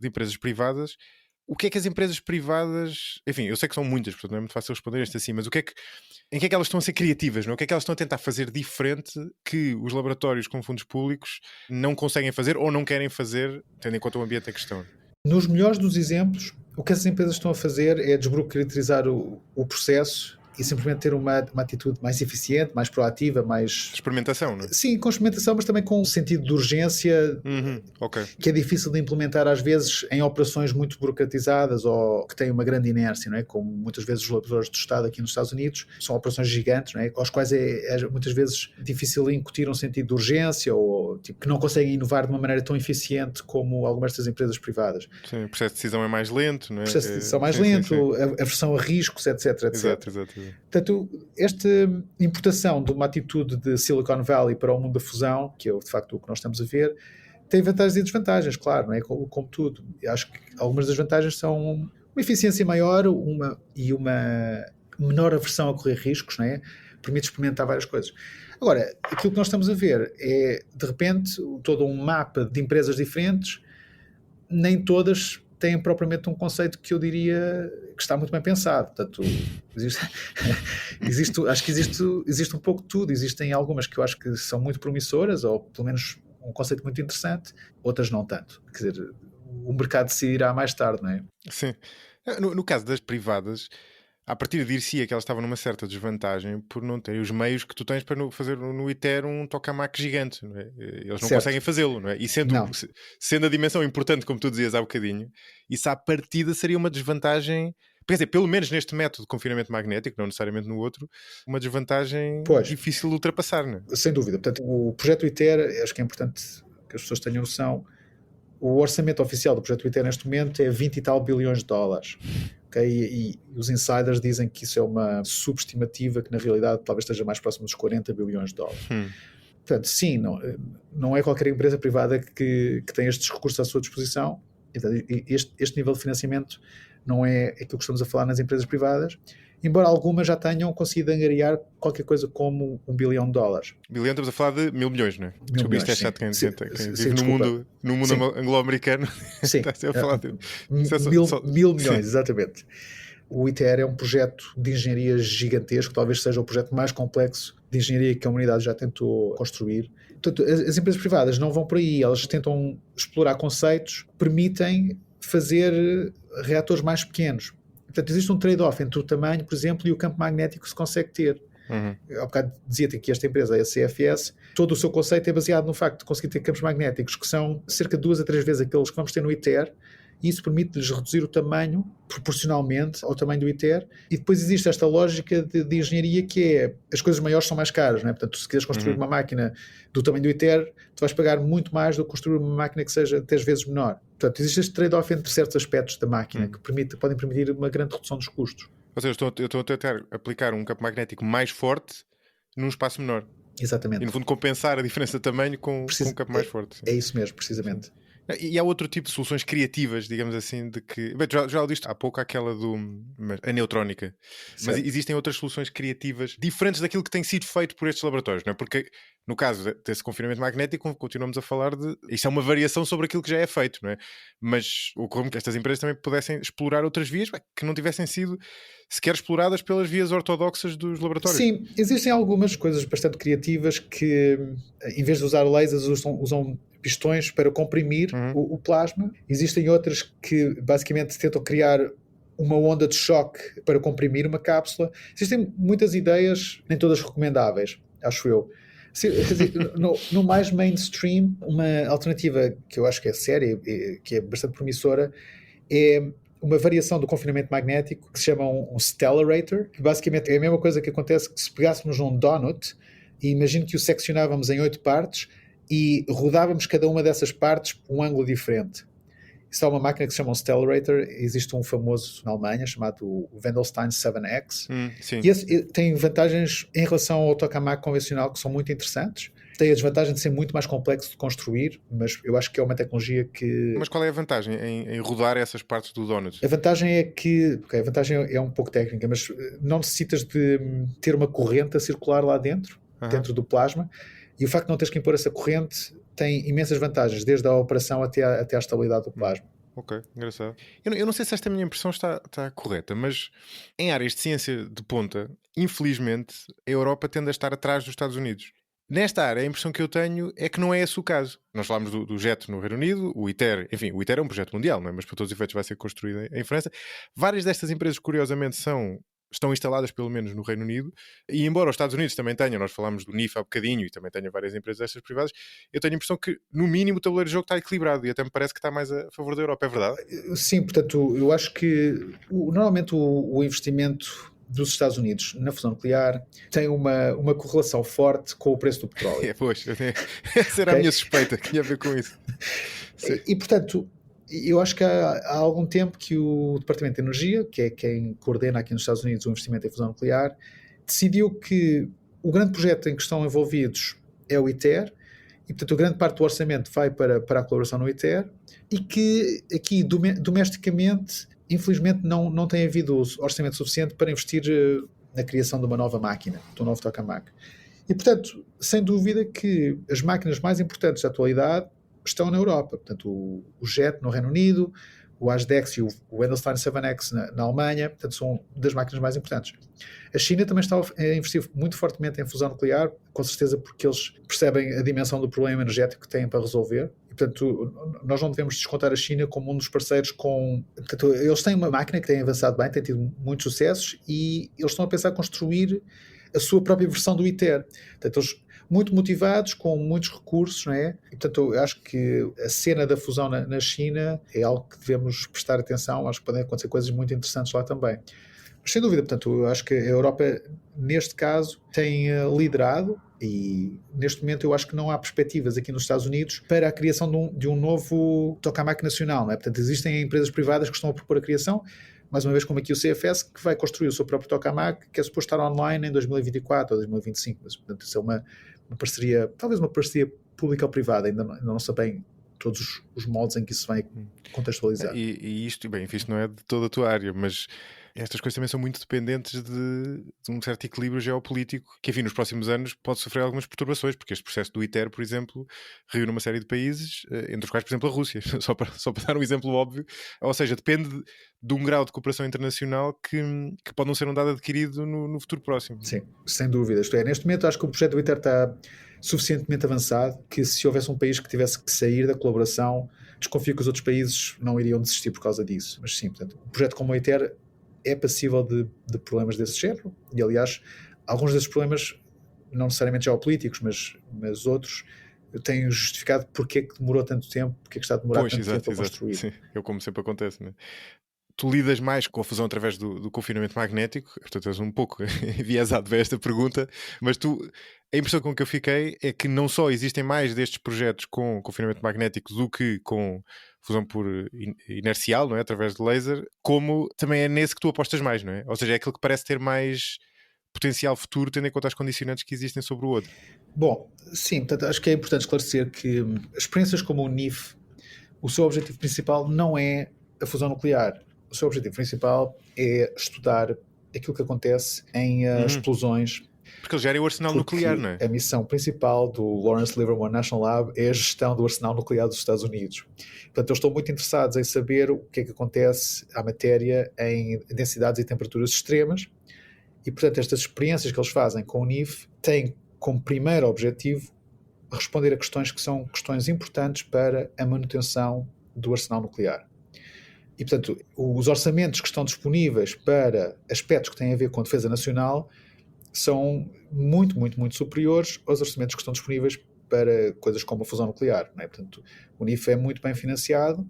Speaker 1: de empresas privadas. O que é que as empresas privadas... Enfim, eu sei que são muitas, portanto não é muito fácil responder isto assim, mas em que é que elas estão a ser criativas, não é? O que é que elas estão a tentar fazer diferente que os laboratórios com fundos públicos não conseguem fazer ou não querem fazer, tendo em conta o ambiente em questão?
Speaker 2: Nos melhores dos exemplos, o que essas empresas estão a fazer é desburocratizar o processo e simplesmente ter uma atitude mais eficiente, mais proativa, mais...
Speaker 1: Experimentação, não é?
Speaker 2: Sim, com experimentação, mas também com um sentido de urgência,
Speaker 1: ok.
Speaker 2: que é difícil de implementar às vezes em operações muito burocratizadas ou que têm uma grande inércia, não é? Como muitas vezes os laboratórios do Estado aqui nos Estados Unidos são operações gigantes, não é? Aos quais é muitas vezes difícil incutir um sentido de urgência ou tipo, que não conseguem inovar de uma maneira tão eficiente como algumas das empresas privadas.
Speaker 1: Sim, o processo de decisão é mais lento, não é?
Speaker 2: O processo de decisão mais lento, sim. A aversão a riscos, etc.
Speaker 1: Exato.
Speaker 2: Portanto, esta importação de uma atitude de Silicon Valley para o mundo da fusão, que é de facto o que nós estamos a ver, tem vantagens e desvantagens, claro, não é? Como tudo. Eu acho que algumas das vantagens são uma eficiência maior uma menor aversão a correr riscos, não é? Permite experimentar várias coisas. Agora, aquilo que nós estamos a ver é, de repente, todo um mapa de empresas diferentes, nem todas têm propriamente um conceito que eu diria que está muito bem pensado. Portanto, acho que existe um pouco de tudo. Existem algumas que eu acho que são muito promissoras, ou pelo menos um conceito muito interessante, outras não tanto. Quer dizer, o mercado decidirá mais tarde, não é?
Speaker 1: Sim. No caso das privadas, a partir de dir-se que elas estavam numa certa desvantagem por não terem os meios que tu tens para fazer no ITER um tokamak gigante, não é? Eles não conseguem fazê-lo, não é? E sendo a dimensão importante, como tu dizias há bocadinho, isso à partida seria uma desvantagem, quer dizer, pelo menos neste método de confinamento magnético, não necessariamente no outro, uma desvantagem difícil de ultrapassar, não é?
Speaker 2: Sem dúvida. Portanto, o projeto ITER, acho que é importante que as pessoas tenham noção, o orçamento oficial do projeto ITER neste momento é 20 e tal bilhões de dólares. Okay? E os insiders dizem que isso é uma subestimativa que na realidade talvez esteja mais próximo dos 40 bilhões de dólares. Portanto, sim, não é qualquer empresa privada que tem estes recursos à sua disposição. Este nível de financiamento não é aquilo que estamos a falar nas empresas privadas, embora algumas já tenham conseguido angariar qualquer coisa como $1 bilhão.
Speaker 1: Bilhão, estamos a falar de 1.000 milhões, não é? Desculpa, isto é chato quem vive no mundo anglo-americano.
Speaker 2: Sim,
Speaker 1: está a falar de
Speaker 2: mil milhões, exatamente. O ITER é um projeto de engenharia gigantesco, talvez seja o projeto mais complexo de engenharia que a humanidade já tentou construir. Portanto, as empresas privadas não vão por aí, elas tentam explorar conceitos que permitem fazer reatores mais pequenos. Portanto, existe um trade-off entre o tamanho, por exemplo, e o campo magnético que se consegue ter. Há bocado dizia-te que esta empresa, a CFS, todo o seu conceito é baseado no facto de conseguir ter campos magnéticos que são cerca de 2 a 3 vezes aqueles que vamos ter no ITER, e isso permite-lhes reduzir o tamanho proporcionalmente ao tamanho do ITER. E depois existe esta lógica de engenharia que é, as coisas maiores são mais caras, não é? Portanto, se queres construir uma máquina do tamanho do ITER, tu vais pagar muito mais do que construir uma máquina que seja 10 vezes menor. Portanto, existe este trade-off entre certos aspectos da máquina que podem permitir uma grande redução dos custos.
Speaker 1: Ou seja, eu estou a tentar aplicar um campo magnético mais forte num espaço menor.
Speaker 2: Exatamente.
Speaker 1: E no fundo compensar a diferença de tamanho com um campo mais forte.
Speaker 2: É isso mesmo, precisamente.
Speaker 1: Sim. E há outro tipo de soluções criativas, digamos assim, de que... Bem, já disse há pouco aquela a neutrónica. Certo. Mas existem outras soluções criativas diferentes daquilo que tem sido feito por estes laboratórios, não é? Porque no caso desse confinamento magnético continuamos a falar de... Isto é uma variação sobre aquilo que já é feito, não é? Mas ocorre que estas empresas também pudessem explorar outras vias que não tivessem sido sequer exploradas pelas vias ortodoxas dos laboratórios.
Speaker 2: Sim, existem algumas coisas bastante criativas que, em vez de usar lasers, usam pistões para comprimir o plasma. Existem outras que basicamente tentam criar uma onda de choque para comprimir uma cápsula. Existem muitas ideias, nem todas recomendáveis, acho eu. No mais mainstream, uma alternativa que eu acho que é séria, que é bastante promissora, é uma variação do confinamento magnético que se chama um stellarator, que basicamente é a mesma coisa que acontece que se pegássemos um donut e imagino que o seccionávamos em 8 partes e rodávamos cada uma dessas partes por um ângulo diferente. Isso é uma máquina que se chama um stellarator. Existe um famoso na Alemanha chamado o Wendelstein 7X.
Speaker 1: Sim.
Speaker 2: E esse tem vantagens em relação ao tokamak convencional que são muito interessantes. Tem a desvantagem de ser muito mais complexo de construir, mas eu acho que é uma tecnologia que...
Speaker 1: Mas qual é a vantagem em rodar essas partes do donut?
Speaker 2: A vantagem é que... a vantagem é um pouco técnica, mas não necessitas de ter uma corrente a circular lá dentro, dentro do plasma, e o facto de não teres que impor essa corrente tem imensas vantagens, desde a operação até à estabilidade do plasma.
Speaker 1: Ok, engraçado. Eu não sei se esta minha impressão está correta, mas em áreas de ciência de ponta, infelizmente, a Europa tende a estar atrás dos Estados Unidos. Nesta área, a impressão que eu tenho é que não é esse o caso. Nós falámos do JET no Reino Unido, o ITER, enfim, o ITER é um projeto mundial, não é? Mas para todos os efeitos vai ser construído em França. Várias destas empresas, curiosamente, estão instaladas pelo menos no Reino Unido, e embora os Estados Unidos também tenham, nós falámos do NIF há bocadinho e também tenham várias empresas destas privadas, eu tenho a impressão que no mínimo o tabuleiro de jogo está equilibrado e até me parece que está mais a favor da Europa, é verdade?
Speaker 2: Sim, portanto, eu acho que normalmente o investimento dos Estados Unidos na fusão nuclear tem uma correlação forte com o preço do petróleo.
Speaker 1: Pois, essa era a minha suspeita, que tinha a ver com isso.
Speaker 2: E portanto, eu acho que há algum tempo que o Departamento de Energia, que é quem coordena aqui nos Estados Unidos o investimento em fusão nuclear, decidiu que o grande projeto em que estão envolvidos é o ITER, e portanto a grande parte do orçamento vai para a colaboração no ITER, e que aqui domesticamente, infelizmente, não tem havido orçamento suficiente para investir na criação de uma nova máquina, de um novo tokamak. E portanto, sem dúvida que as máquinas mais importantes da atualidade estão na Europa. Portanto, o JET no Reino Unido, o ASDEX e o Wendelstein 7X na Alemanha, portanto, são das máquinas mais importantes. A China também está a investir muito fortemente em fusão nuclear, com certeza porque eles percebem a dimensão do problema energético que têm para resolver. E, portanto, nós não devemos descontar a China como um dos parceiros com... Portanto, eles têm uma máquina que tem avançado bem, tem tido muitos sucessos, e eles estão a pensar em construir a sua própria versão do ITER. Portanto, eles muito motivados, com muitos recursos, não é? E, portanto, eu acho que a cena da fusão na China é algo que devemos prestar atenção. Acho que podem acontecer coisas muito interessantes lá também. Mas, sem dúvida, portanto, eu acho que a Europa, neste caso, tem liderado, e neste momento eu acho que não há perspectivas aqui nos Estados Unidos para a criação de um novo tokamak nacional, não é? Portanto, existem empresas privadas que estão a propor a criação, mais uma vez como aqui o CFS, que vai construir o seu próprio tokamak, que é suposto estar online em 2024 ou 2025. Mas, portanto, isso é uma parceria, talvez uma parceria pública ou privada, ainda não sei bem todos os modos em que isso vai contextualizar.
Speaker 1: E isto, bem, isto não é de toda a tua área, mas estas coisas também são muito dependentes de um certo equilíbrio geopolítico que, enfim, nos próximos anos pode sofrer algumas perturbações, porque este processo do ITER, por exemplo, reúne uma série de países, entre os quais, por exemplo, a Rússia, só para dar um exemplo óbvio. Ou seja, depende de um grau de cooperação internacional que pode não ser um dado adquirido no futuro próximo.
Speaker 2: Sim, sem dúvida. Isto é, neste momento acho que o projeto do ITER está suficientemente avançado que, se houvesse um país que tivesse que sair da colaboração, desconfio que os outros países não iriam desistir por causa disso. Mas sim, portanto, um projeto como o ITER é passível de problemas desse género, e aliás, alguns desses problemas, não necessariamente geopolíticos, mas outros, têm justificado porque é que demorou tanto tempo, porque é que está a demorar tanto tempo a construir.
Speaker 1: Sim, como sempre acontece, não é? Tu lidas mais com a fusão através do confinamento magnético, portanto és um pouco enviesado para esta pergunta, mas a impressão com que eu fiquei é que não só existem mais destes projetos com confinamento magnético do que com fusão por inercial, não é? Através de laser, como também é nesse que tu apostas mais, não é? Ou seja, é aquilo que parece ter mais potencial futuro, tendo em conta as condicionantes que existem sobre o outro.
Speaker 2: Bom, sim, portanto, acho que é importante esclarecer que experiências como o NIF, o seu objetivo principal não é a fusão nuclear. O seu objetivo principal é estudar aquilo que acontece em explosões.
Speaker 1: Porque eles gerem o arsenal nuclear, não é?
Speaker 2: A missão principal do Lawrence Livermore National Lab é a gestão do arsenal nuclear dos Estados Unidos. Portanto, eles estão muito interessados em saber o que é que acontece à matéria em densidades e temperaturas extremas, e, portanto, estas experiências que eles fazem com o NIF têm como primeiro objetivo responder a questões que são questões importantes para a manutenção do arsenal nuclear. E, portanto, os orçamentos que estão disponíveis para aspectos que têm a ver com a defesa nacional são muito, muito, muito superiores aos orçamentos que estão disponíveis para coisas como a fusão nuclear, não é? Portanto, o NIF é muito bem financiado,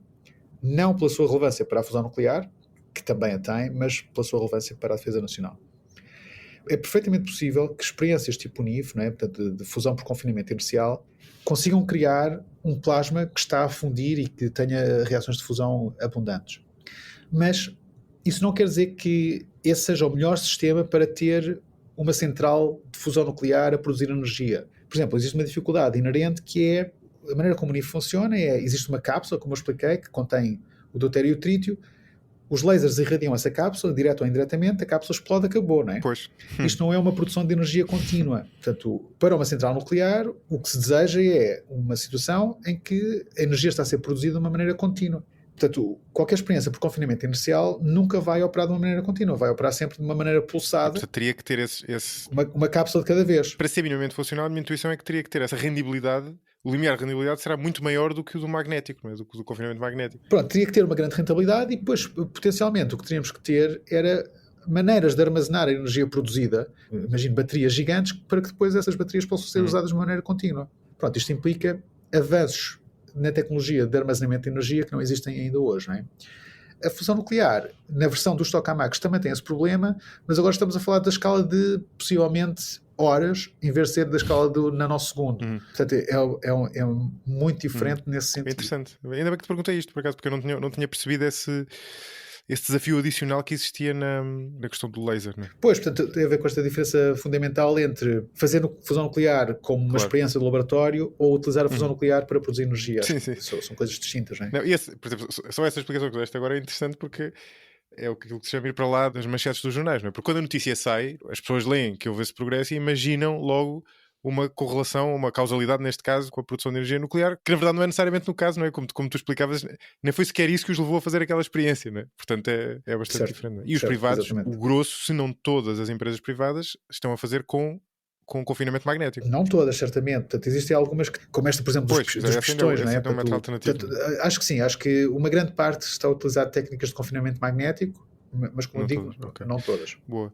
Speaker 2: não pela sua relevância para a fusão nuclear, que também a tem, mas pela sua relevância para a defesa nacional. É perfeitamente possível que experiências tipo o NIF, não é? Portanto, de fusão por confinamento inercial, consigam criar um plasma que está a fundir e que tenha reações de fusão abundantes. Mas isso não quer dizer que esse seja o melhor sistema para ter uma central de fusão nuclear a produzir energia. Por exemplo, existe uma dificuldade inerente que é a maneira como o NIF funciona, existe uma cápsula, como eu expliquei, que contém o deutério e o trítio. Os lasers irradiam essa cápsula, direto ou indiretamente, a cápsula explode, acabou, não é?
Speaker 1: Pois.
Speaker 2: Isto não é uma produção de energia contínua. Portanto, para uma central nuclear, o que se deseja é uma situação em que a energia está a ser produzida de uma maneira contínua. Portanto, qualquer experiência por confinamento inercial nunca vai operar de uma maneira contínua, vai operar sempre de uma maneira pulsada.
Speaker 1: Portanto, teria que ter esse...
Speaker 2: Uma cápsula de cada vez.
Speaker 1: Para ser minimamente funcional, a minha intuição é que teria que ter essa rendibilidade. O limiar de rendibilidade será muito maior do que o do magnético, não é? Do que o do confinamento magnético.
Speaker 2: Pronto, teria que ter uma grande rentabilidade e depois, potencialmente, o que teríamos que ter era maneiras de armazenar a energia produzida, imagino baterias gigantes, para que depois essas baterias possam ser usadas de maneira contínua. Pronto, isto implica avanços na tecnologia de armazenamento de energia que não existem ainda hoje, não é? A fusão nuclear, na versão dos tokamaks, também tem esse problema, mas agora estamos a falar da escala de, possivelmente, horas, em vez de ser da escala do nanosegundo. Portanto, é muito diferente nesse sentido.
Speaker 1: É interessante. Ainda bem que te perguntei isto, por acaso, porque eu não tinha percebido esse desafio adicional que existia na questão do laser, não é?
Speaker 2: Pois, portanto, tem a ver com esta diferença fundamental entre fazer fusão nuclear como uma experiência de laboratório ou utilizar a fusão nuclear para produzir energia.
Speaker 1: Sim.
Speaker 2: São coisas distintas, não é?
Speaker 1: Não, por exemplo, só essa explicação que deste agora é interessante porque é aquilo que se chama ir para lá das manchetes dos jornais, não é? Porque quando a notícia sai, as pessoas leem que houve esse progresso e imaginam logo uma correlação, uma causalidade, neste caso, com a produção de energia nuclear, que na verdade não é necessariamente no caso, não é? Como tu explicavas, nem foi sequer isso que os levou a fazer aquela experiência, não é? Portanto, é bastante diferente. Não é? E os privados, exatamente. O grosso, se não todas as empresas privadas, estão a fazer com confinamento magnético.
Speaker 2: Não todas, certamente. Portanto, existem algumas, como esta, por exemplo, dos pistões, não é? Portanto, acho que sim, acho que uma grande parte está a utilizar técnicas de confinamento magnético, mas como eu digo, não todas.
Speaker 1: Boa.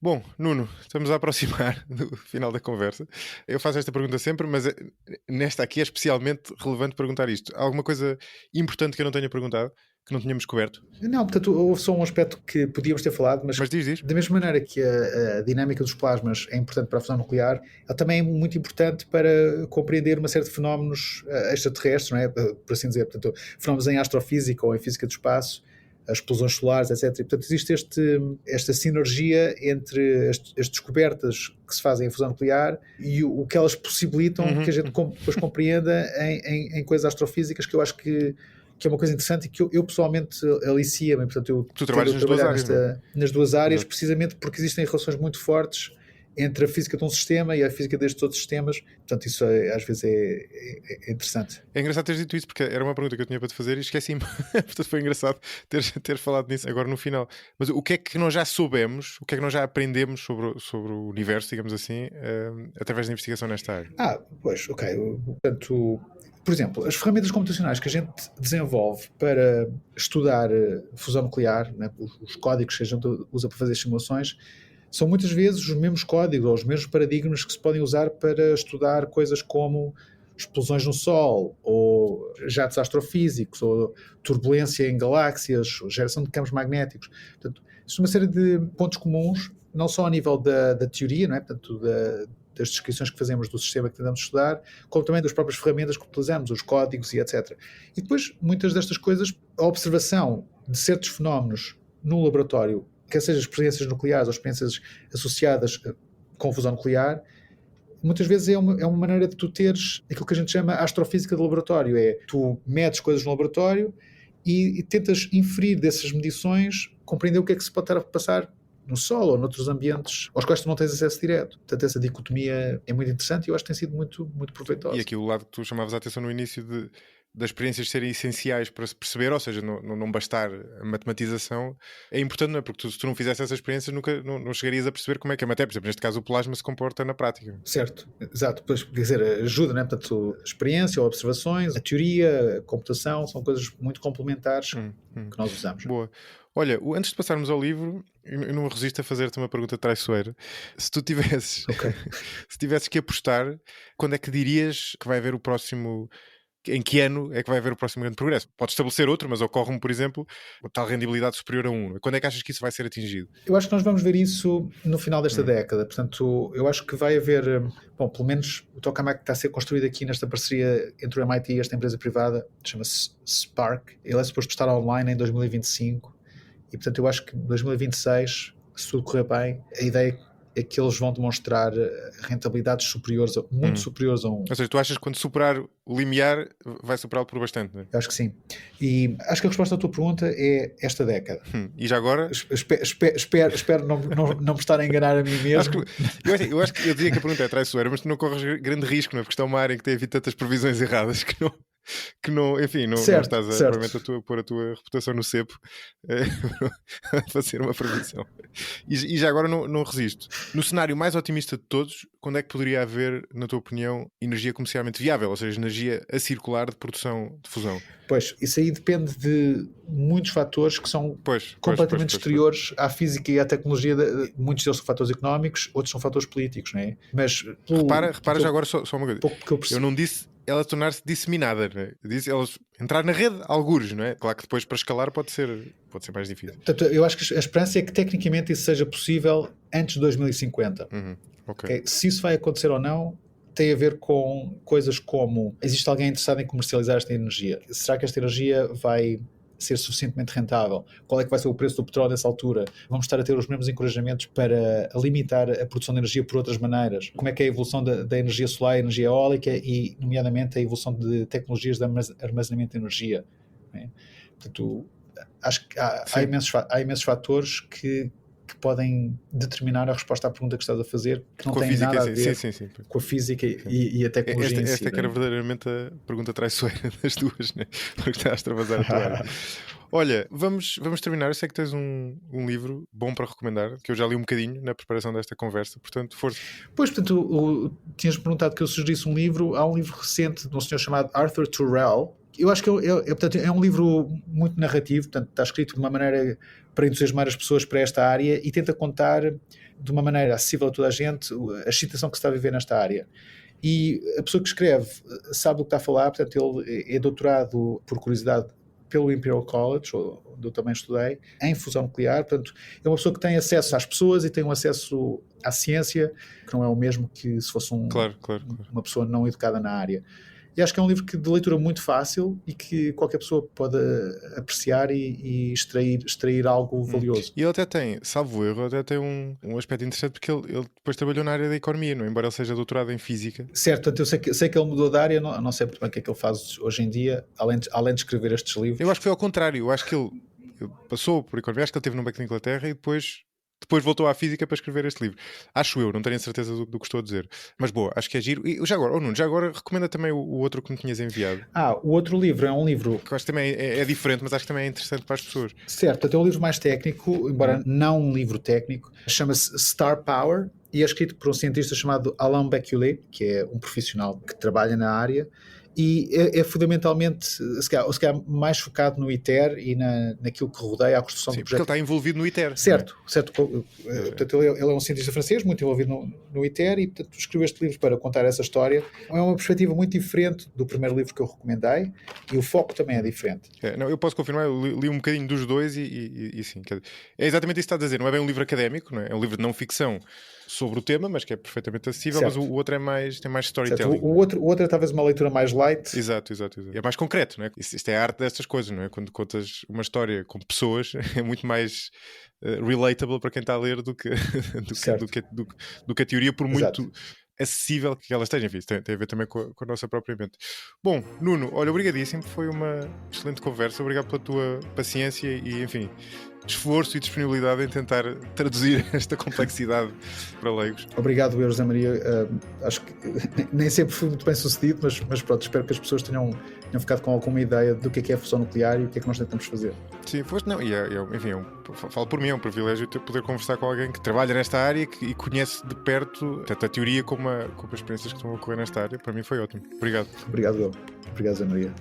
Speaker 1: Bom, Nuno, estamos a aproximar do final da conversa. Eu faço esta pergunta sempre, mas nesta aqui é especialmente relevante perguntar isto. Há alguma coisa importante que eu não tenha perguntado, que não tínhamos coberto?
Speaker 2: Não, portanto, houve só um aspecto que podíamos ter falado, mas
Speaker 1: diz.
Speaker 2: Da mesma maneira que a dinâmica dos plasmas é importante para a fusão nuclear, ela também é muito importante para compreender uma série de fenómenos extraterrestres, não é? Por assim dizer, portanto, fenómenos em astrofísica ou em física do espaço, as explosões solares, etc. E, portanto, existe esta sinergia entre as descobertas que se fazem em fusão nuclear e o que elas possibilitam que a gente depois compreenda em coisas astrofísicas, que eu acho que é uma coisa interessante e que eu pessoalmente alicia-me. Portanto,
Speaker 1: tu trabalhas
Speaker 2: nas duas áreas, precisamente porque existem relações muito fortes entre a física de um sistema e a física destes outros sistemas. Portanto, isso às vezes é interessante.
Speaker 1: É engraçado teres dito isso, porque era uma pergunta que eu tinha para te fazer e esqueci-me. Portanto, foi engraçado ter falado nisso agora no final. Mas o que é que nós já soubemos, o que é que nós já aprendemos sobre o universo, digamos assim, através da investigação nesta área?
Speaker 2: Pois, ok. Portanto, por exemplo, as ferramentas computacionais que a gente desenvolve para estudar fusão nuclear, né, os códigos que a gente usa para fazer simulações, são muitas vezes os mesmos códigos ou os mesmos paradigmas que se podem usar para estudar coisas como explosões no Sol, ou jatos astrofísicos, ou turbulência em galáxias, ou geração de campos magnéticos. Portanto, isso é uma série de pontos comuns, não só a nível da teoria, não é? Portanto, das descrições que fazemos do sistema que tentamos estudar, como também das próprias ferramentas que utilizamos, os códigos e etc. E depois, muitas destas coisas, a observação de certos fenómenos no laboratório, quer sejam experiências nucleares ou experiências associadas com fusão nuclear, muitas vezes é uma maneira de tu teres aquilo que a gente chama astrofísica de laboratório. Tu medes coisas no laboratório e tentas inferir dessas medições, compreender o que é que se pode estar a passar no Sol ou noutros ambientes aos quais tu não tens acesso direto. Portanto, essa dicotomia é muito interessante e eu acho que tem sido muito, muito proveitosa.
Speaker 1: E aqui o lado que tu chamavas a atenção no início das experiências serem essenciais para se perceber, ou seja, não bastar a matematização, é importante, não é? Porque se tu não fizesse essas experiências, nunca não chegarias a perceber como é que a matéria, por exemplo, neste caso o plasma, se comporta na prática.
Speaker 2: Certo, exato. Pois, quer dizer, ajuda, né? Portanto, a experiência ou observações, a teoria, a computação, são coisas muito complementares que nós usamos.
Speaker 1: Boa. Olha, antes de passarmos ao livro, eu não resisto a fazer-te uma pergunta traiçoeira. Se tu tivesses, se tivesses que apostar, quando é que dirias que vai haver o próximo... Em que ano é que vai haver o próximo grande progresso? Pode estabelecer outro, mas ocorre-me, por exemplo, uma tal rendibilidade superior a 1. Quando é que achas que isso vai ser atingido?
Speaker 2: Eu acho que nós vamos ver isso no final desta década. Portanto, eu acho que vai haver... Bom, pelo menos o tokamak que está a ser construído aqui nesta parceria entre o MIT e esta empresa privada, chama-se Spark. Ele é suposto estar online em 2025. E, portanto, eu acho que em 2026, se tudo correr bem, a ideia é que eles vão demonstrar rentabilidades superiores, muito superiores a 1.
Speaker 1: Ou seja, tu achas que quando superar o limiar vai superá-lo por bastante, não é?
Speaker 2: Eu acho que sim. E acho que a resposta à tua pergunta é esta década.
Speaker 1: E já agora?
Speaker 2: Espero não me estar a enganar a mim mesmo.
Speaker 1: Eu acho que eu dizia que a pergunta é traiçoeira, mas tu não corres grande risco, não é? Porque está uma área em que tem havido tantas previsões erradas que não, enfim, não estás provavelmente a pôr a tua reputação no cepo a fazer uma previsão. E já agora não resisto. No cenário mais otimista de todos, quando é que poderia haver, na tua opinião, energia comercialmente viável, ou seja, energia a circular de produção de fusão?
Speaker 2: Pois, isso aí depende de muitos fatores que são completamente exteriores à física e à tecnologia. Muitos deles são fatores económicos, outros são fatores políticos, não é? Mas
Speaker 1: repara já agora só uma coisa. Eu não disse ela tornar-se disseminada, não é? Eu disse ela entrar na rede, algures, não é? Claro que depois para escalar pode ser mais difícil.
Speaker 2: Portanto, eu acho que a esperança é que tecnicamente isso seja possível antes de 2050.
Speaker 1: Okay.
Speaker 2: Se isso vai acontecer ou não tem a ver com coisas como: existe alguém interessado em comercializar esta energia? Será que esta energia vai ser suficientemente rentável? Qual é que vai ser o preço do petróleo nessa altura? Vamos estar a ter os mesmos encorajamentos para limitar a produção de energia por outras maneiras? Como é que é a evolução da energia solar e energia eólica e, nomeadamente, a evolução de tecnologias de armazenamento de energia? Portanto, acho que há imensos fatores que podem determinar a resposta à pergunta que estás a fazer, que não tem nada a ver com a física e a tecnologia em si.
Speaker 1: Esta que era verdadeiramente a pergunta traiçoeira das duas, né? Porque estás a extravasar a tua área. Olha, vamos terminar. Eu sei que tens um livro bom para recomendar, que eu já li um bocadinho na preparação desta conversa, portanto, força.
Speaker 2: Pois, portanto, tinhas perguntado que eu sugerisse um livro. Há um livro recente de um senhor chamado Arthur Turrell. Eu acho que portanto, é um livro muito narrativo, portanto, está escrito de uma maneira para entusiasmar as pessoas para esta área e tenta contar de uma maneira acessível a toda a gente a excitação que se está a viver nesta área. E a pessoa que escreve sabe do que está a falar, portanto, ele é doutorado, por curiosidade, pelo Imperial College, onde eu também estudei, em fusão nuclear. Portanto, é uma pessoa que tem acesso às pessoas e tem um acesso à ciência, que não é o mesmo que se fosse uma pessoa não educada na área. E acho que é um livro de leitura muito fácil e que qualquer pessoa pode apreciar e extrair algo valioso.
Speaker 1: E ele até tem, salvo erro, um aspecto interessante, porque ele depois trabalhou na área da economia, não? Embora ele seja doutorado em física.
Speaker 2: Certo, portanto, eu sei que ele mudou de área, não sei muito bem o que é que ele faz hoje em dia, além de escrever estes livros.
Speaker 1: Eu acho que foi ao contrário, eu acho que ele passou por economia, acho que ele esteve no Banco de Inglaterra e depois voltou à física para escrever este livro. Acho eu, não tenho certeza do que estou a dizer. Mas boa, acho que é giro. E já agora recomenda também o outro que me tinhas enviado.
Speaker 2: O outro livro é um livro
Speaker 1: que eu acho que também é diferente, mas acho que também é interessante para as pessoas.
Speaker 2: Certo, portanto é um livro mais técnico, embora não um livro técnico. Chama-se Star Power e é escrito por um cientista chamado Alain Becquelet, que é um profissional que trabalha na área. E é fundamentalmente, se calhar mais focado no ITER e naquilo que rodeia a construção do projeto.
Speaker 1: Porque ele está envolvido no ITER.
Speaker 2: Certo. Portanto, ele é um cientista francês, muito envolvido no ITER e, portanto, escreveu este livro para contar essa história. É uma perspectiva muito diferente do primeiro livro que eu recomendei e o foco também é diferente.
Speaker 1: Não, eu posso confirmar, eu li um bocadinho dos dois e sim. É exatamente isso que está a dizer, não é bem um livro académico, não é? É um livro de não ficção sobre o tema, mas que é perfeitamente acessível, certo. Mas o outro tem mais storytelling.
Speaker 2: O outro é talvez uma leitura mais light.
Speaker 1: Exato. É mais concreto, não é? Isto é a arte destas coisas, não é? Quando contas uma história com pessoas, é muito mais relatable para quem está a ler do que a teoria, por muito acessível que ela esteja. Enfim, isso tem a ver também com a nossa própria mente. Bom, Nuno, olha, obrigadíssimo, foi uma excelente conversa, obrigado pela tua paciência e, enfim, esforço e disponibilidade em tentar traduzir esta complexidade para leigos.
Speaker 2: Obrigado, José Maria. Acho que nem sempre fui muito bem sucedido, mas pronto, espero que as pessoas tenham ficado com alguma ideia do que é a fusão nuclear e o que é que nós tentamos fazer.
Speaker 1: Sim, não, enfim, falo por mim, é um privilégio poder conversar com alguém que trabalha nesta área e conhece de perto tanto a teoria como as experiências que estão a ocorrer nesta área. Para mim foi ótimo. Obrigado.
Speaker 2: Obrigado, José Maria.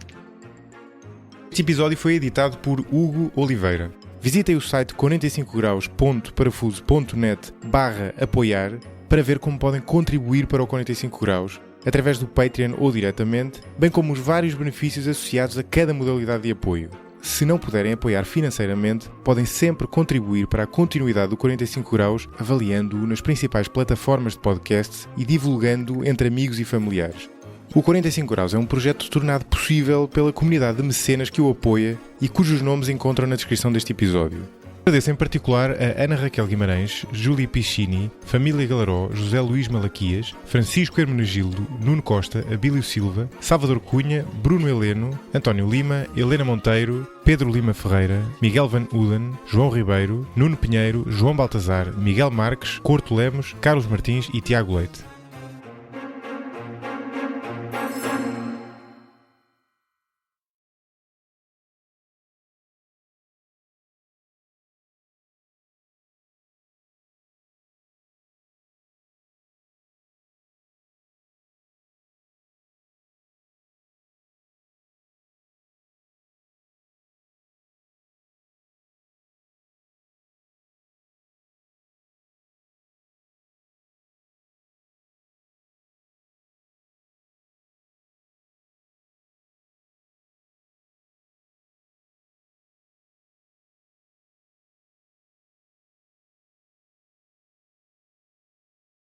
Speaker 3: Este episódio foi editado por Hugo Oliveira. Visitem o site 45graus.parafuso.net/apoiar para ver como podem contribuir para o 45 graus, através do Patreon ou diretamente, bem como os vários benefícios associados a cada modalidade de apoio. Se não puderem apoiar financeiramente, podem sempre contribuir para a continuidade do 45 graus, avaliando-o nas principais plataformas de podcasts e divulgando-o entre amigos e familiares. O 45 graus é um projeto tornado possível pela comunidade de mecenas que o apoia e cujos nomes encontram na descrição deste episódio. Agradeço em particular a Ana Raquel Guimarães, Júlia Piccini, Família Galaró, José Luís Malaquias, Francisco Hermenegildo, Nuno Costa, Abílio Silva, Salvador Cunha, Bruno Heleno, António Lima, Helena Monteiro, Pedro Lima Ferreira, Miguel Van Uden, João Ribeiro, Nuno Pinheiro, João Baltazar, Miguel Marques, Corto Lemos, Carlos Martins e Tiago Leite.